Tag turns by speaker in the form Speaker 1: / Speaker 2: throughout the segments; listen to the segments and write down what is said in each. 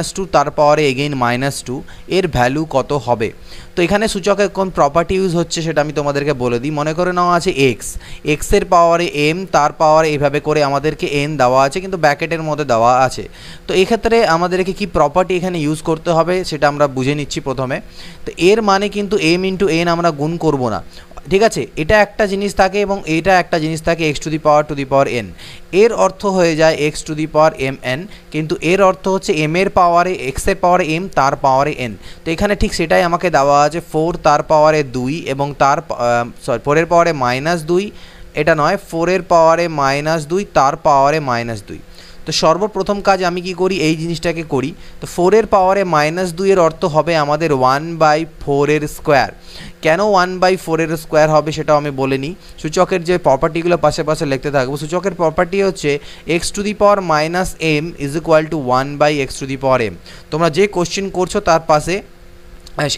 Speaker 1: -2 তার পাওয়ারে এগেইন -2 এর ভ্যালু কত হবে। তো এখানে সূচকের কোন প্রপার্টি ইউজ হচ্ছে সেটা আমি তোমাদেরকে বলে দিই। মনে করে নেওয়া আছে এক্স এর পাওয়ারে m তার পাওয়ারে এইভাবে করে আমাদেরকে n দেওয়া আছে, কিন্তু ব্র্যাকেটের মধ্যে দেওয়া আছে। তো এক্ষেত্রে আমাদেরকে কি প্রপার্টি এখানে ইউজ করতে হবে সেটা আমরা বুঝে নিচ্ছি প্রথমে। তো এর মানে কিন্তু m ইন্টু n আমরা গুণ করব না, ঠিক আছে। এটা একটা জিনিস থাকে এবং এটা একটা জিনিস থাকে x to the power n। এর অর্থ হয়ে যায় x to the power mn, কিন্তু এর অর্থ হচ্ছে m এর পাওয়ারে x এর পাওয়ারে m তার পাওয়ারে n। তো এখানে ঠিক সেটাই আমাকে দেওয়া আছে 4 তার পাওয়ারে 2 এবং তার 4 এর পাওয়ারে -2, এটা নয় 4 এর পাওয়ারে -2 তার পাওয়ারে -2। তো সর্বপ্রথম কাজ আমি কি করি, এই জিনিসটাকে করি। তো 4 এর পাওয়ারে -2 এর অর্থ হবে আমাদের 1/4 এর স্কোয়ার। কেন 1/4 এর স্কোয়ার হবে সেটাও আমি বলে নিই। সূচকের যে প্রপার্টিগুলো পাশে পাশে লিখতে থাকবো, সূচকের প্রপার্টি হচ্ছে x to the power -m is equal to 1/x to the power m। তোমরা যে কোশ্চেন করছো তার পাশে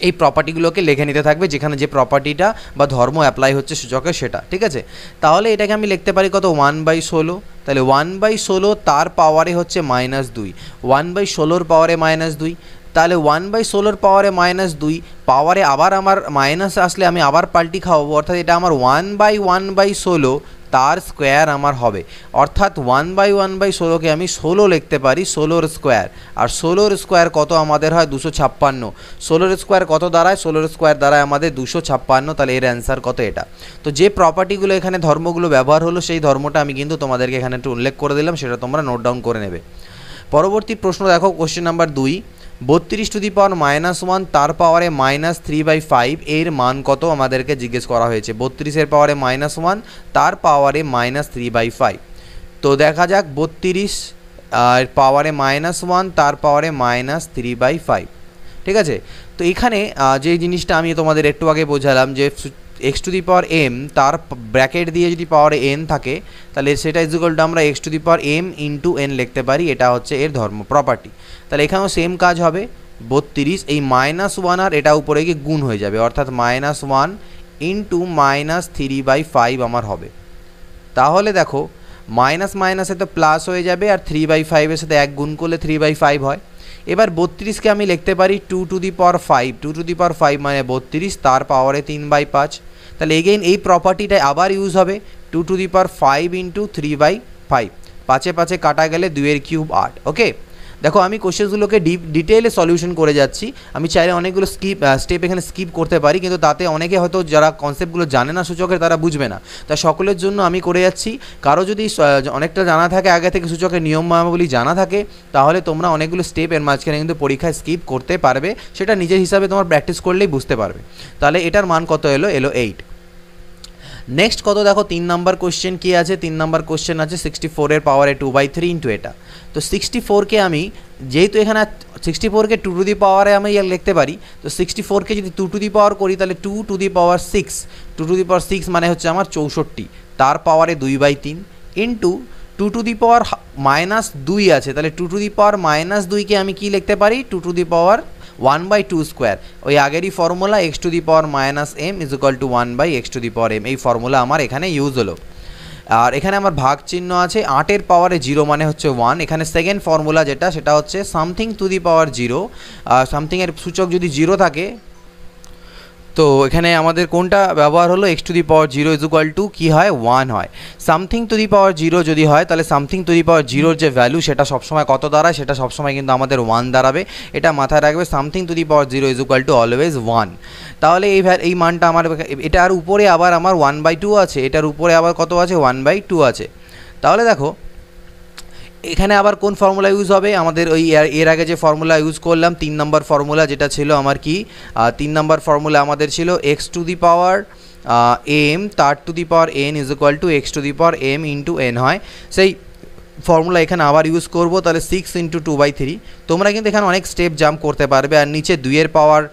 Speaker 1: এই প্রপার্টিগুলোকে লিখে নিতে থাকবে, যেখানে যে প্রপার্টিটা বা ধর্ম অ্যাপ্লাই হচ্ছে সূচকের সেটা, ঠিক আছে। তাহলে এটাকে আমি লিখতে পারি কত, 1/16। তাহলে 1/16 তার পাওয়ারে হচ্ছে -2, 1/16 পাওয়ারে -2। তাহলে 1/16 পাওয়ারে -2 পাওয়ারে আবার আমার মাইনাস আসলে আমি আবার পাল্টি খাওয়াবো, অর্থাৎ এটা আমার 1/1/16 তার স্কোয়ার আমার হবে। অর্থাৎ 1/1/16কে আমি 16 লিখতে পারি, 16 স্কোয়ার। আর 16 স্কোয়ার কত আমাদের হয় 256। 16 স্কোয়ার কত দাঁড়ায়, 16 স্কোয়ার দাঁড়ায় আমাদের 256। তাহলে এর অ্যান্সার কত এটা। তো যে প্রপার্টিগুলো এখানে ধর্মগুলো ব্যবহার হলো সেই ধর্মটা আমি কিন্তু তোমাদেরকে এখানে একটু উল্লেখ করে দিলাম, সেটা তোমরা নোট ডাউন করে নেবে। পরবর্তী প্রশ্ন দেখো, question number 2, 32 two the power -1 তার পাওয়ারে -3/5 এর মান কত আমাদেরকে জিজ্ঞেস করা হয়েছে। 32 এর পাওয়ারে -1 তার পাওয়ারে -3/5। তো দেখা যাক 32 এর পাওয়ারে -1 তার পাওয়ারে -3/5, ঠিক আছে। তো এখানে যে জিনিসটা আমি তোমাদের একটু আগে বোঝালাম যে x to the power m তার ব্র্যাকেট দিয়ে যদি পাওয়ারে n থাকে তাহলে সেটা ইকুয়াল টু আমরা x to the power m into n লিখতে পারি। এটা হচ্ছে এর ধর্ম প্রপার্টি। তাহলে এখানেও সেম কাজ হবে, 32 এই -1 আর এটা উপরে গিয়ে গুণ হয়ে যাবে, অর্থাৎ -1 ইন্টু -3/5 আমার হবে। তাহলে দেখো মাইনাস মাইনাসে তো প্লাস হয়ে যাবে, আর 3/5 এর সাথে 1 গুণ করলে 3/5 হয়। এবার 32কে আমি লিখতে পারি 2 to the power 5, 2 to the পাওয়ার 5 মানে 32 তার পাওয়ারে 3/5। তাহলে এগেইন এই প্রপার্টিটা আবার ইউজ হবে, 2 টু দি পাওয়ার 5 ইন্টু 3/5, 5 5 কাটা গেলে 2 এর কিউব 8। ওকে, দেখো আমি কোশ্চেনগুলোকে ডিটেইলে সলিউশন করে যাচ্ছি। আমি চাইলে অনেকগুলো স্টেপ এখানে স্কিপ করতে পারি, কিন্তু তাতে অনেকে হয়তো যারা কনসেপ্টগুলো জানে না সূচকের তারা বুঝবে না। তাই সকলের জন্য আমি করে যাচ্ছি। কারো যদি অনেকটা জানা থাকে আগে থেকে, সূচকের নিয়মাবলী জানা থাকে, তাহলে তোমরা অনেকগুলো স্টেপ এর মাঝখানে কিন্তু পরীক্ষায় স্কিপ করতে পারবে। সেটা নিজের হিসাবে তোমার প্র্যাকটিস করলেই বুঝতে পারবে। তাহলে এটার মান কত এলো 8। নেক্সট কত দেখো, 3 নাম্বার কোশ্চেন কি আছে। 3 নাম্বার কোশ্চেন আছে 64 এর পাওয়ারে 2/3 ইন্টু এটা। তো 64কে আমি যেহেতু এখানে 64কে 2 টু দি পাওয়ারে আমি লিখতে পারি, তো 64কে যদি 2 টু দি পাওয়ার করি তাহলে 2 to the power 6, 2 to the power 6 মানে হচ্ছে আমার 64 তার পাওয়ারে 2/3 ইন্টু 2 টু দি পাওয়ার -2 আছে। তাহলে 2 টু দি পাওয়ার -2কে আমি কি লিখতে পারি, 2 টু দি পাওয়ার 1/2 স্কোয়ার। ওই আগেরই formula x to the power -m is equal to 1/x to the power m, এই ফর্মুলা আমার এখানে ইউজ হলো। আর এখানে আমার ভাগ চিহ্ন আছে, 8 এর পাওয়ারে 0 মানে হচ্ছে 1। এখানে সেকেন্ড ফর্মুলা যেটা, সেটা হচ্ছে something to the power 0। Something এর সূচক যদি 0 থাকে, তো এখানে আমাদের কোনটা ব্যবহার হলো, x to the power 0 is equal to কী হয়, 1 হয়। সামথিং টু দি পাওয়ার 0 যদি হয় তাহলে সামথিং টু দি পাওয়ার 0-র যে ভ্যালু সেটা সবসময় কত দাঁড়ায়, সেটা সবসময় কিন্তু আমাদের 1 দাঁড়াবে। এটা মাথায় রাখবে, something to the power 0 is equal two always 1। তাহলে এই মানটা আমার, এটার উপরে আবার আমার 1/2 আছে, এটার উপরে আবার কত আছে, 1/2 আছে। তাহলে দেখো এখানে আবার কোন ফর্মুলা ইউজ হবে, আমাদের ওই এর আগে যে ফর্মুলা ইউজ করলাম 3 নম্বর ফর্মুলা, যেটা ছিল আমার কি 3 নম্বর ফর্মুলা আমাদের ছিল x to the power m তার two the power n is equal two x to the power m into n হয়। সেই ফর্মুলা এখানে আবার ইউজ করব, তাহলে 6 ইন্টু 2/3। তোমরা কিন্তু এখানে অনেক স্টেপ জাম্প করতে পারবে। আর নিচে 2 এর পাওয়ার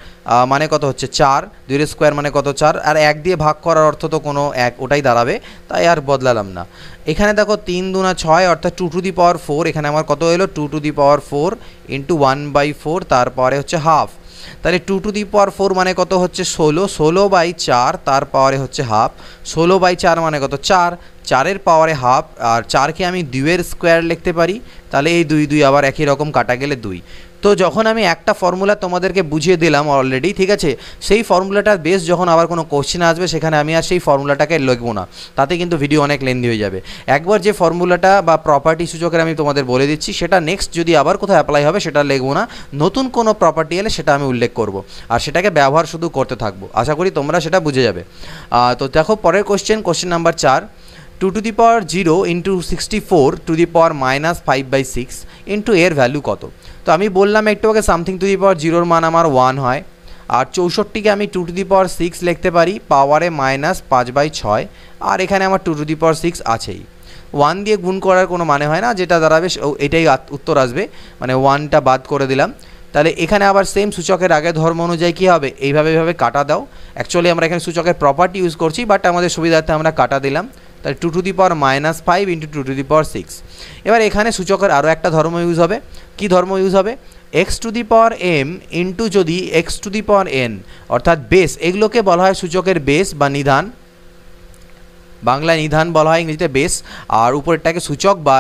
Speaker 1: মানে কত হচ্ছে 4, 2 এর স্কোয়ার মানে কত 4, আর 1 দিয়ে ভাগ করার অর্থ তো কোনো 1, ওটাই দাঁড়াবে, তাই আর বদলালাম না। এখানে দেখো 3 দুনা 6, অর্থাৎ 2 টু দি পাওয়ার 4। এখানে আমার কত এলো, 2 টু দি পাওয়ার 4 ইন্টু 1/4 তারপরে হচ্ছে হাফ। তাহলে 2 টু দি পাওয়ার 4 মানে কত হচ্ছে 16, 16/4 তার পাওয়ারে হচ্ছে হাফ। 16/4 মানে কত 4, 4-এর পাওয়ারে হাফ। আর 4কে আমি 2 এর স্কোয়ার লিখতে পারি, তাহলে এই 2 2 আবার একই রকম কাটা গেলে 2। তো যখন আমি একটা ফর্মুলা তোমাদেরকে বুঝিয়ে দিলাম অলরেডি, ঠিক আছে, সেই ফর্মুলাটার বেস যখন আবার কোনো কোশ্চেন আসবে সেখানে আমি আর সেই ফর্মুলাটাকে লিখবো না, তাতে কিন্তু ভিডিও অনেক লেন্দি হয়ে যাবে। একবার যে ফর্মুলাটা বা প্রপার্টি সূচকের আমি তোমাদের বলে দিচ্ছি, সেটা নেক্সট যদি আবার কোথাও অ্যাপ্লাই হবে সেটা লিখবো না, নতুন কোনো প্রপার্টি এলে সেটা আমি উল্লেখ করব আর সেটাকে ব্যবহার শুধু করতে থাকবো। আশা করি তোমরা সেটা বুঝে যাবে। তো দেখো পরের question number 4, 2 to the power 0 into 64 to the power minus 5/6 into এর ভ্যালু কত? তো আমি বললাম একটু আগে সামথিং টু দি পাওয়ার 0-র মান আমার 1 হয়, আর 64কে আমি 2 to the power 6 লিখতে পারি পাওয়ারে -5/6, আর এখানে আমার 2 to the power 6 আছেই। 1 দিয়ে গুণ করার কোনো মানে হয় না, যেটা দাঁড়াবে এটাই উত্তর আসবে, মানে 1টা বাদ করে দিলাম। তাহলে এখানে আবার সেম সূচকের আগে ধর্ম অনুযায়ী কী হবে, এইভাবে কাটা দাও। অ্যাকচুয়ালি আমরা এখানে সূচকের প্রপার্টি ইউজ করছি, বাট আমাদের সুবিধার্থে আমরা কাটা দিলাম। তাহলে 2 to the power -5 into 2 to the power 6। এবার এখানে সূচকের আরও একটা ধর্ম ইউজ হবে। কি ধর্ম ইউজ হবে? x to the power m into যদি x to the power n, অর্থাৎ বেস, এগুলোকে বলা হয় সূচকের বেস বা নিধান, বাংলায় নিধান বলা হয়, ইংরেজিতে বেস, আর উপরেরটাকে সূচক বা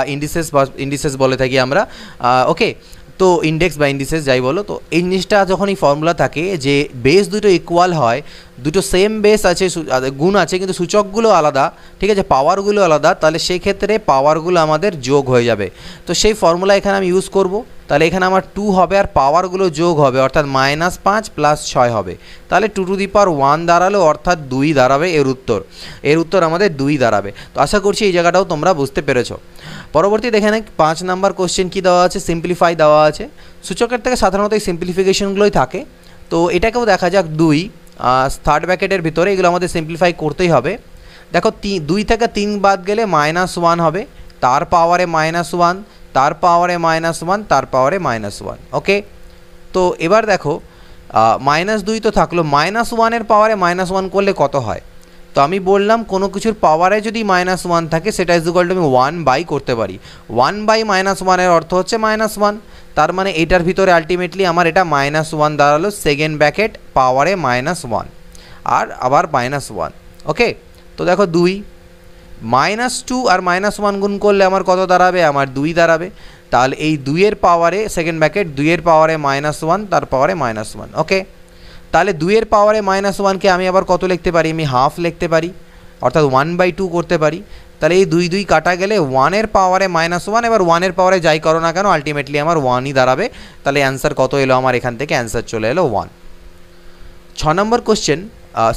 Speaker 1: ইন্ডিসেস বলে থাকি আমরা। ওকে, তো ইন্ডেক্স বা ইন্ডিসেস যাই বলো, তো এই জিনিসটা যখন এই ফর্মুলা থাকে যে বেস দুটো ইকুয়াল হয়, দুটো সেম বেস আছে, গুণ আছে, কিন্তু সূচকগুলো আলাদা, ঠিক আছে, পাওয়ারগুলো আলাদা, তাহলে সেই ক্ষেত্রে পাওয়ারগুলো আমাদের যোগ হয়ে যাবে। তো সেই ফর্মুলা এখানে আমি ইউজ করব। তাহলে এখানে আমার 2 হবে আর পাওয়ারগুলো যোগ হবে, অর্থাৎ -5 + 6 হবে। তাহলে 2 to the power 1 দাঁড়ালো, অর্থাৎ 2 দাঁড়াবে এর উত্তর আমাদের 2 দাঁড়াবে। তো আশা করছি এই জায়গাটাও তোমরা বুঝতে পেরেছো। পরবর্তী দেখে নেই 5 নাম্বার কোশ্চেন কী দেওয়া আছে, সিম্পলিফাই দেওয়া আছে। সূচকের থেকে সাধারণত এই সিম্পলিফিকেশনগুলোই থাকে। তো এটাকেও দেখা যাক 2 থার্ড ব্র্যাকেটের ভিতরে, এগুলো আমাদের সিম্পলিফাই করতেই হবে। দেখো 2 থেকে 3 বাদ গেলে -1 হবে, তার পাওয়ারে -1, তার পাওয়ারে -1, তার পাওয়ারে -1। ওকে, তো এবার দেখো -2 তো থাকলো, -1-এর পাওয়ারে -1 করলে কত হয়? তো আমি বললাম কোনো কিছুর পাওয়ারে যদি -1 থাকে সেটা ইকুয়াল টু আমি 1/, করতে পারি। 1/-1 এর অর্থ হচ্ছে -1, তার মানে এটার ভিতরে আলটিমেটলি আমার এটা -1 দাঁড়ালো, সেকেন্ড ব্র্যাকেট পাওয়ারে -1 আর আবার -1। ওকে, তো দেখো 2 -2 আর -1 গুণ করলে আমার কত দাঁড়াবে? আমার 2 দাঁড়াবে। তাহলে এই 2-এর পাওয়ারে সেকেন্ড ব্র্যাকেট 2-এর পাওয়ারে -1, তার পাওয়ারে -1। ওকে, তাহলে 2-এর পাওয়ারে -1কে আমি আবার কত লিখতে পারি? আমি হাফ লিখতে পারি, অর্থাৎ 1/2 করতে পারি। তাহলে এই 2 কাটা গেলে 1-এর পাওয়ারে -1, এবার 1-এর পাওয়ারে যাই করো না কেন আলটিমেটলি আমার 1ই দাঁড়াবে। তাহলে অ্যান্সার কত এলো আমার? এখান থেকে অ্যান্সার চলে এলো 1। 6 নম্বর কোশ্চেন,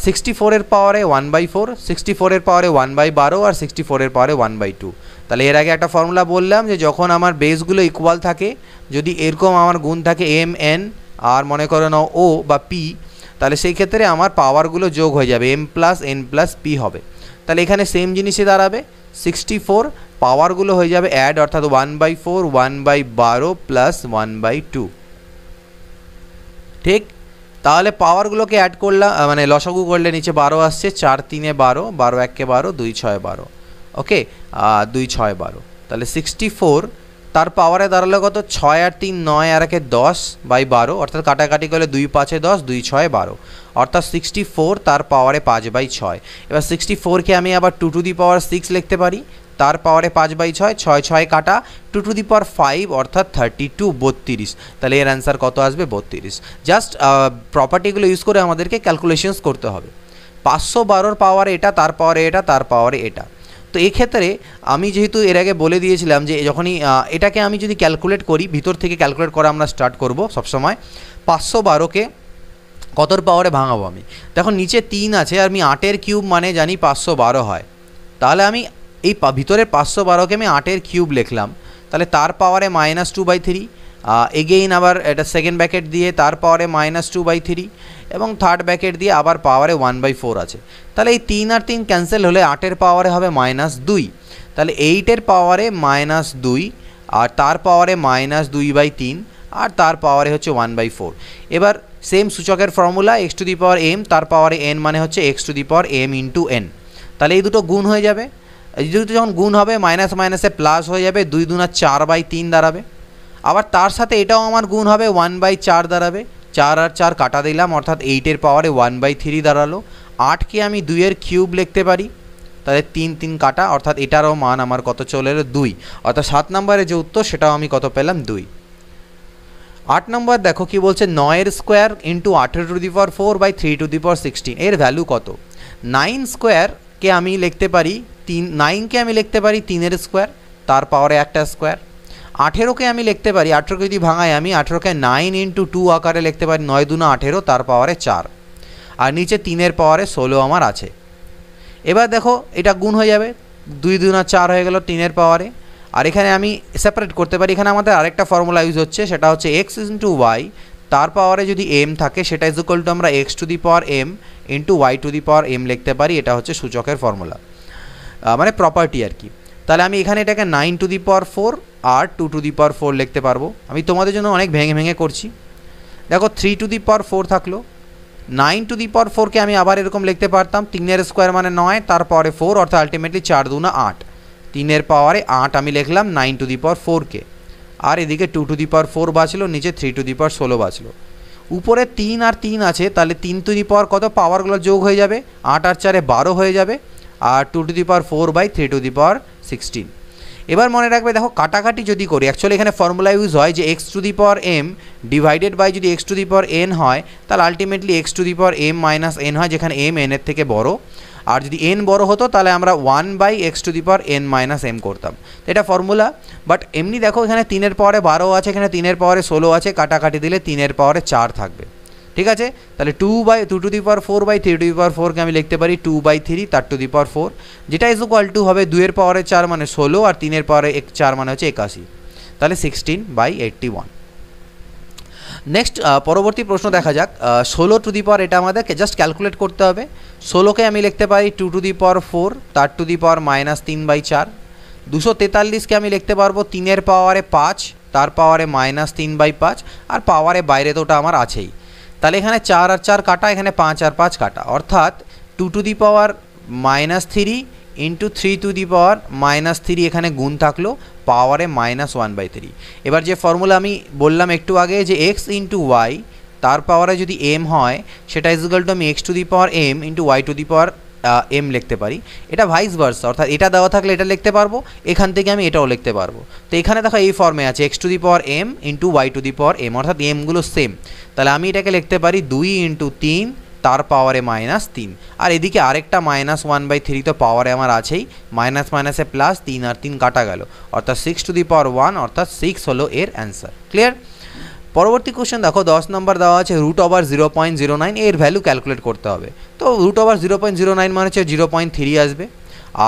Speaker 1: 64-এর পাওয়ারে 1/4, 64-এর পাওয়ারে 1/12 আর 64-এর পাওয়ারে 1/2। তাহলে এর আগে একটা ফর্মুলা বললাম যে যখন আমার বেসগুলো ইকুয়াল থাকে, যদি এরকম আমার গুণ থাকে m n আর মনে করো নাও ও বা p, তাহলে সেই ক্ষেত্রে আমার পাওয়ারগুলো যোগ হয়ে যাবে, m + n + p হবে। তাহলে এখানে সেম জিনিসই দাঁড়াবে, 64 পাওয়ারগুলো হয়ে যাবে অ্যাড, অর্থাৎ 1/4, 1/12 + 1/2। ঠিক, তাহলে পাওয়ারগুলোকে অ্যাড করলাম, মানে লসাগু করলে নিচে 12 আসছে, 4 3 12, 12 1 12, 2 6 12। ওকে, 2 6 12, তাহলে 64 তার পাওয়ারে দাঁড়ালো কত? 6 আর 3 9 আর 1 10/12, অর্থাৎ কাটাকাটি করলে 2 5 10, 2 6 12, অর্থাৎ 64 তার পাওয়ারে 5/6। এবার 64কে আমি আবার 2 to the power 6 লিখতে পারি, তার পাওয়ারে 5/6, 6 6 কাটা 2 to the power 5, অর্থাৎ 32 32। তাহলে এর অ্যান্সার কত আসবে? 32। জাস্ট প্রপার্টিগুলো ইউজ করে আমাদেরকে ক্যালকুলেশনস করতে হবে। 512-র পাওয়ারে এটা, তার পাওয়ারে এটা, তার পাওয়ারে এটা। তো এক্ষেত্রে আমি যেহেতু এর আগে বলে দিয়েছিলাম যে যখনই এটাকে আমি যদি ক্যালকুলেট করি, ভিতর থেকে ক্যালকুলেট করা আমরা স্টার্ট করব সবসময়। 512কে কতর পাওয়ারে ভাঙাবো আমি? দেখো নিচে 3 আছে আর আমি 8-এর কিউব মানে জানি 512 হয়। তাহলে আমি এই ভিতরের 512কে আমি 8-এর কিউব লিখলাম, তাহলে তার পাওয়ারে -2/3, এগেইন আবার এটা সেকেন্ড ব্র্যাকেট দিয়ে তার পাওয়ারে -2/3 এবং থার্ড ব্র্যাকেট দিয়ে আবার পাওয়ারে 1/4 আছে। তাহলে এই 3 আর 3 ক্যান্সেল হলে 8-এর পাওয়ারে হবে -2। তাহলে 8-এর পাওয়ারে -2 আর তার পাওয়ারে -2/3 আর তার পাওয়ারে হচ্ছে 1/4। এবার সেম সূচকের formula, x to the power m, তার পাওয়ারে n মানে হচ্ছে x to the power m into n। তাহলে এই দুটো গুণ হয়ে যাবে, এই দুটো যখন গুণ হবে মাইনাস মাইনাসে প্লাস হয়ে যাবে, 2 2 4/3 দাঁড়াবে। আবার তার সাথে এটাও আমার গুণ হবে, 1/4 দাঁড়াবে, 4 আর 4 কাটা দিলাম, অর্থাৎ 8-এর পাওয়ারে 1/3 দাঁড়ালো। 8কে আমি 2-এর কিউব লিখতে পারি, তাহলে 3 3 কাটা, অর্থাৎ এটারও মান আমার কত চলে এলো? 2। অর্থাৎ 7 নম্বরে যে উত্তর সেটাও আমি কত পেলাম? 2। 8 নম্বর দেখো কি বলছে, 9 square into 18 to the power 4 by 3 to the power 16 এর ভ্যালু কত। 9 স্কোয়ারকে আমি লিখতে পারি 9কে আমি লিখতে পারি 3 স্কোয়ার তার পাওয়ারে একটা স্কোয়ার। 18কে আমি লিখতে পারি, 18কে যদি ভাঙাই আমি 18কে 9 ইন্টু 2 আকারে লিখতে পারি, 9 দুনা 18 তার পাওয়ারে 4, আর নিচে 3 পাওয়ারে 16 আমার আছে। এবার দেখো এটা গুণ হয়ে যাবে, 2 দুনা 4 হয়ে গেল 3 পাওয়ারে। আর এখানে আমি সেপারেট করতে পারি, এখানে আমাদের আরেকটা ফর্মুলা ইউজ হচ্ছে, সেটা হচ্ছে এক্স ইন্টু ওয়াই তার পাওয়ারে যদি এম থাকে সেটা ইজ ইকুয়াল টু আমরা x to the power m into y to the power m লিখতে পারি। এটা হচ্ছে সূচকের ফর্মুলা, মানে প্রপার্টি আর কি। তাহলে আমি এখানে এটাকে 9 two the power 4 R 2 to the power 4 লিখতে পারবো। আমি তোমাদের জন্য অনেক ভেঙে ভেঙে করছি। দেখো 3 টু দি পাওয়ার 4 থাকলো, 9 টু দি পাওয়ার 4কে আমি আবার এরকম লিখতে পারতাম, 3 স্কোয়ার মানে 9 তার পাওয়ারে 4, অর্থাৎ আলটিমেটলি 4 দুনা 8, 3 পাওয়ারে 8 আমি লিখলাম 9 টু দি পাওয়ার 4কে। আর এদিকে 2 টু দি পাওয়ার 4 বাঁচলো, নিচে 3 টু দি পাওয়ার 16 বাঁচলো। উপরে 3 আর 3 আছে, তাহলে 3 টু দি পাওয়ার কত পাওয়ারগুলো যোগ হয়ে যাবে, 8 আর 4 12 হয়ে যাবে, আর 2 to the power 4 by 3 to the power 16। এবার মনে রাখবে দেখো কাটাকাটি যদি করি, অ্যাকচুয়ালি এখানে ফর্মুলা ইউজ হয় যে x to the power m divided by যদি x to the power n হয়, তাহলে ultimately x to the power m minus n হয়, যেখানে এম এনের থেকে বড়। আর যদি এন বড় হতো তাহলে আমরা 1 by x to the power n minus m করতাম। এটা ফর্মুলা, বাট এমনি দেখো এখানে 3 পাওয়ারে 12 আছে, এখানে 3 পাওয়ারে 16 আছে, কাটাকাটি দিলে 3 পাওয়ারে 4 থাকবে। ঠিক আছে, তাহলে 2 to the power 4 by 3 to the power 4কে আমি লিখতে পারি 2 বাই 3 তার টু দি পাওয়ার 4, যেটা ইজ ইকুয়াল টু হবে 2 পাওয়ারে 4 মানে 16 আর 3 পাওয়ারে 4 মানে হচ্ছে 81, তাহলে 16/81। নেক্সট পরবর্তী প্রশ্ন দেখা যাক। 16 টু দি পাওয়ার, এটা আমাদেরকে জাস্ট ক্যালকুলেট করতে হবে। 16কে আমি লিখতে পারি 2 টু দি পাওয়ার 4 তার টু দি পাওয়ার -3/4। 243কে আমি লিখতে পারবো 3 পাওয়ারে 5 তার পাওয়ারে -3/5, আর পাওয়ারে বাইরে তো ওটা আমার আছেই। তাহলে এখানে 4 আর 4 কাটা, এখানে 5 আর 5 কাটা, অর্থাৎ 2 to the power -3 into 3 to the power -3 এখানে গুণ থাকলো, পাওয়ারে -1/3। এবার যে ফর্মুলা আমি বললাম একটু আগে যে এক্স ইন্টু ওয়াই তার পাওয়ারে যদি এম হয়, সেটা ইজ ইকুয়াল টু আমি x to the power m into y to the power m লিখতে পারি। এটা ভাইস ভার্সা, অর্থাৎ এটা দেওয়া থাকলে এটা লিখতে পারবো, এখান থেকে আমি এটাও লিখতে পারবো। তো এখানে দেখো এই ফর্মে আছে x to the power m into y to the power m, অর্থাৎ এমগুলো সেম। তাহলে আমি এটাকে লিখতে পারি 2 ইন্টু 3 তার পাওয়ারে -3, আর এদিকে আরেকটা -1/3 তো পাওয়ারে আমার আছেই, মাইনাস মাইনাসে প্লাস, 3 আর 3 কাটা গেল, অর্থাৎ 6 টু দি পাওয়ার 1, অর্থাৎ 6 হলো এর অ্যান্সার। ক্লিয়ার? পরবর্তী কোশ্চেন দেখো 10 নম্বর দেওয়া আছে √0.09, এর ভ্যালু ক্যালকুলেট করতে হবে। তো √0.09 মানে হচ্ছে 0.3 আসবে,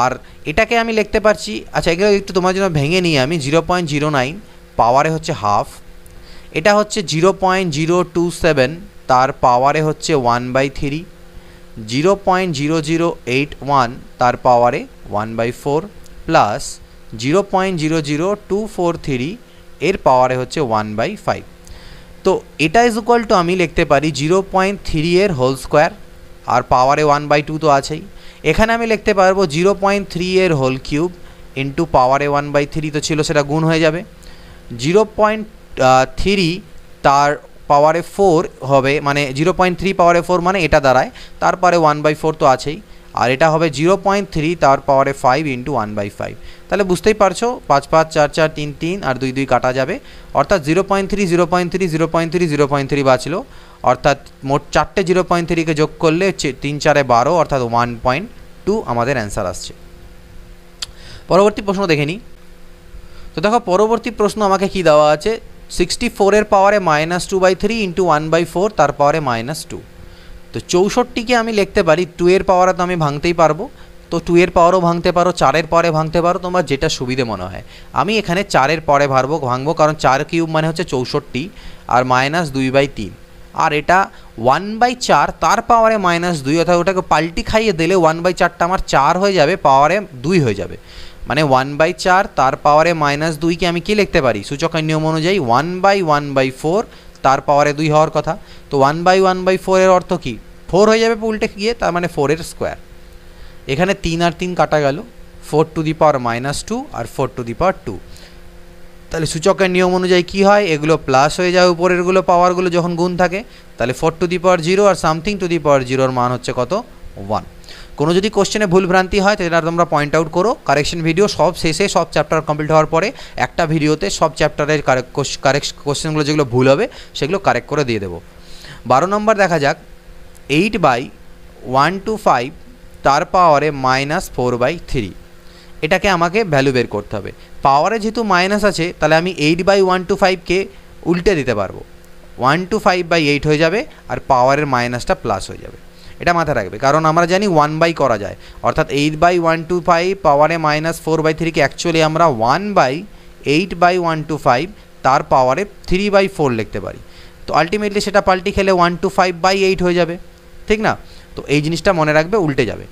Speaker 1: আর এটাকে আমি লিখতে পারছি, আচ্ছা এগুলো একটু তোমার জন্য ভেঙে নিই আমি। 0.09 পাওয়ারে হচ্ছে হাফ, এটা হচ্ছে 0.027 তার পাওয়ারে হচ্ছে 1/3, 0.0081 তার পাওয়ারে 1/4 প্লাস 0.00243 এর পাওয়ারে হচ্ছে 1/5। তো এটা ইজ ইকুয়াল টু আমি লিখতে পারি 0.3 এর হোল স্কোয়ার, আর পাওয়ারে 1/2 তো আছেই। এখানে আমি লিখতে পারবো 0.3 এর হোল কিউব ইন্টু পাওয়ারে 1/3 তো ছিল, সেটা গুণ হয়ে যাবে। 0.3 তার পাওয়ারে 4 হবে, মানে 0.3 পাওয়ারে 4 মানে এটা দাঁড়ায়, তারপরে 1/4 তো আছেই, আর এটা হবে 0.3 তার পাওয়ারে 5 ইন্টু 1/5। তাহলে বুঝতেই পারছো 5 5 4 4 3 3 আর 2 2 কাটা যাবে, অর্থাৎ 0.3 0.3 0.3 0.3 বাঁচলো, অর্থাৎ মোট 4টে 0.3কে যোগ করলে 3 4 12, অর্থাৎ 1.2 আমাদের অ্যান্সার আসছে। পরবর্তী প্রশ্ন দেখে নিই। তো দেখো পরবর্তী প্রশ্ন আমাকে কি দেওয়া আছে, 64 এর পাওয়ারে -2/3 ইন্টু 1/4 তার পাওয়ারে -2। তো 64কে আমি লিখতে পারি 2 এর পাওয়ারে, তো আমি ভাঙতেই পারবো, তো 2 এর পাওয়ারও ভাঙতে পারো, 4 এর পাওয়ারে ভাঙতে পারো, তোমার যেটা সুবিধে মনে হয়। আমি এখানে 4 এর পাওয়ারে ভাঙবো, কারণ 4 কিউব মানে হচ্ছে 64 আর -2/3, আর এটা 1/4 তার পাওয়ারে -2, অর্থাৎ ওটাকে পাল্টি খাইয়ে দিলে 1/4টা আমার 4 হয়ে যাবে, পাওয়ারে 2 হয়ে যাবে, মানে 1/4 তার পাওয়ারে -2কে আমি কি লিখতে পারি সূচকের নিয়ম অনুযায়ী 1/1/4 তার পাওয়ারে 2 হওয়ার কথা। তো 1/1/4 এর অর্থ কি, 4 হয়ে যাবে উল্টে গিয়ে, তার মানে 4 এর স্কোয়ার। এখানে 3 আর 3 কাটা গেল, 4 to the power -2 R 4 to the power 2। তাহলে সূচকের নিয়ম অনুযায়ী কি হয়, এগুলো প্লাস হয়ে যায় উপরেরগুলো পাওয়ারগুলো যখন গুণ থাকে, তাহলে 4 টু দি পাওয়ার 0 আর সামথিং টু দি পাওয়ার 0 এর মান হচ্ছে কত, 1। কোনো যদি কোশ্চেনে ভুল ভ্রান্তি হয় তাহলে তোমরা পয়েন্ট আউট করো। কারেকশন ভিডিও সব শেষে, সব চ্যাপ্টার কমপ্লিট হওয়ার পরে একটা ভিডিওতে সব চ্যাপ্টারের কোশ্চেনগুলো যেগুলো ভুল হবে সেগুলো কারেক্ট করে দিয়ে দেবো। 12 নম্বর দেখা যাক, 8/125 তার পাওয়ারে -4/3, এটাকে আমাকে ভ্যালু বের করতে হবে। পাওয়ারে যেহেতু মাইনাস আছে তাহলে আমি 8/125কে উল্টে দিতে পারবো, 125/8 হয়ে যাবে আর পাওয়ারের মাইনাসটা প্লাস হয়ে যাবে। এটা মাথায় রাখবে, কারণ আমরা জানি 1 করা যায়, অর্থাৎ 8/125 পাওয়ারে -4/3কে অ্যাকচুয়ালি আমরা 1/8/125 তার পাওয়ারে 3/4 লিখতে পারি। তো আলটিমেটলি সেটা পাল্টি খেলে 125/8 হয়ে যাবে, ঠিক না? তো এই জিনিসটা মনে রাখবে, উল্টে যাবে,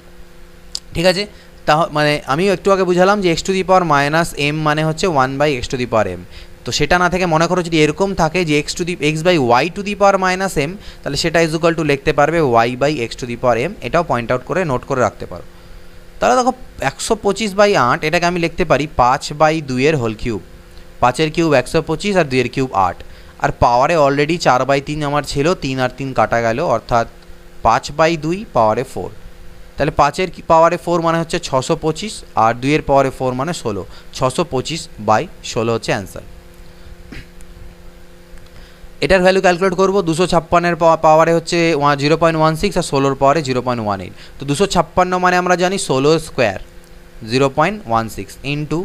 Speaker 1: ঠিক আছে? তা মানে আমিও একটু আগে বুঝালাম যে x⁻m মানে হচ্ছে 1/x⁻m। তো সেটা না থেকে মনে করো যদি এরকম থাকে যে x/y⁻m, তাহলে সেটা ইজুকাল টু লিখতে পারবে y/x⁻m। এটাও পয়েন্ট আউট করে নোট করে রাখতে পারো। তাহলে দেখো 125/8 এটাকে আমি লিখতে পারি 5/2 এর হোল কিউব। 5-এর কিউব 125 আর 2-এর কিউব 8, আর পাওয়ারে অলরেডি 4/3 আমার ছিল, 3 আর 3 কাটা গেল, অর্থাৎ 5/2 পাওয়ারে 4। তাহলে 5-এর পাওয়ারে 4 মানে হচ্ছে 625, আর 2-এর পাওয়ারে 4 মানে 16। 625/16 হচ্ছে অ্যান্সার। এটার ভ্যালু ক্যালকুলেট করবো। 256-এর পাওয়ারে হচ্ছে 0.16 আর 16-এর পাওয়ারে 0.18। তো 256 মানে আমরা জানি 16 স্কোয়ার 0.16 ইন্টু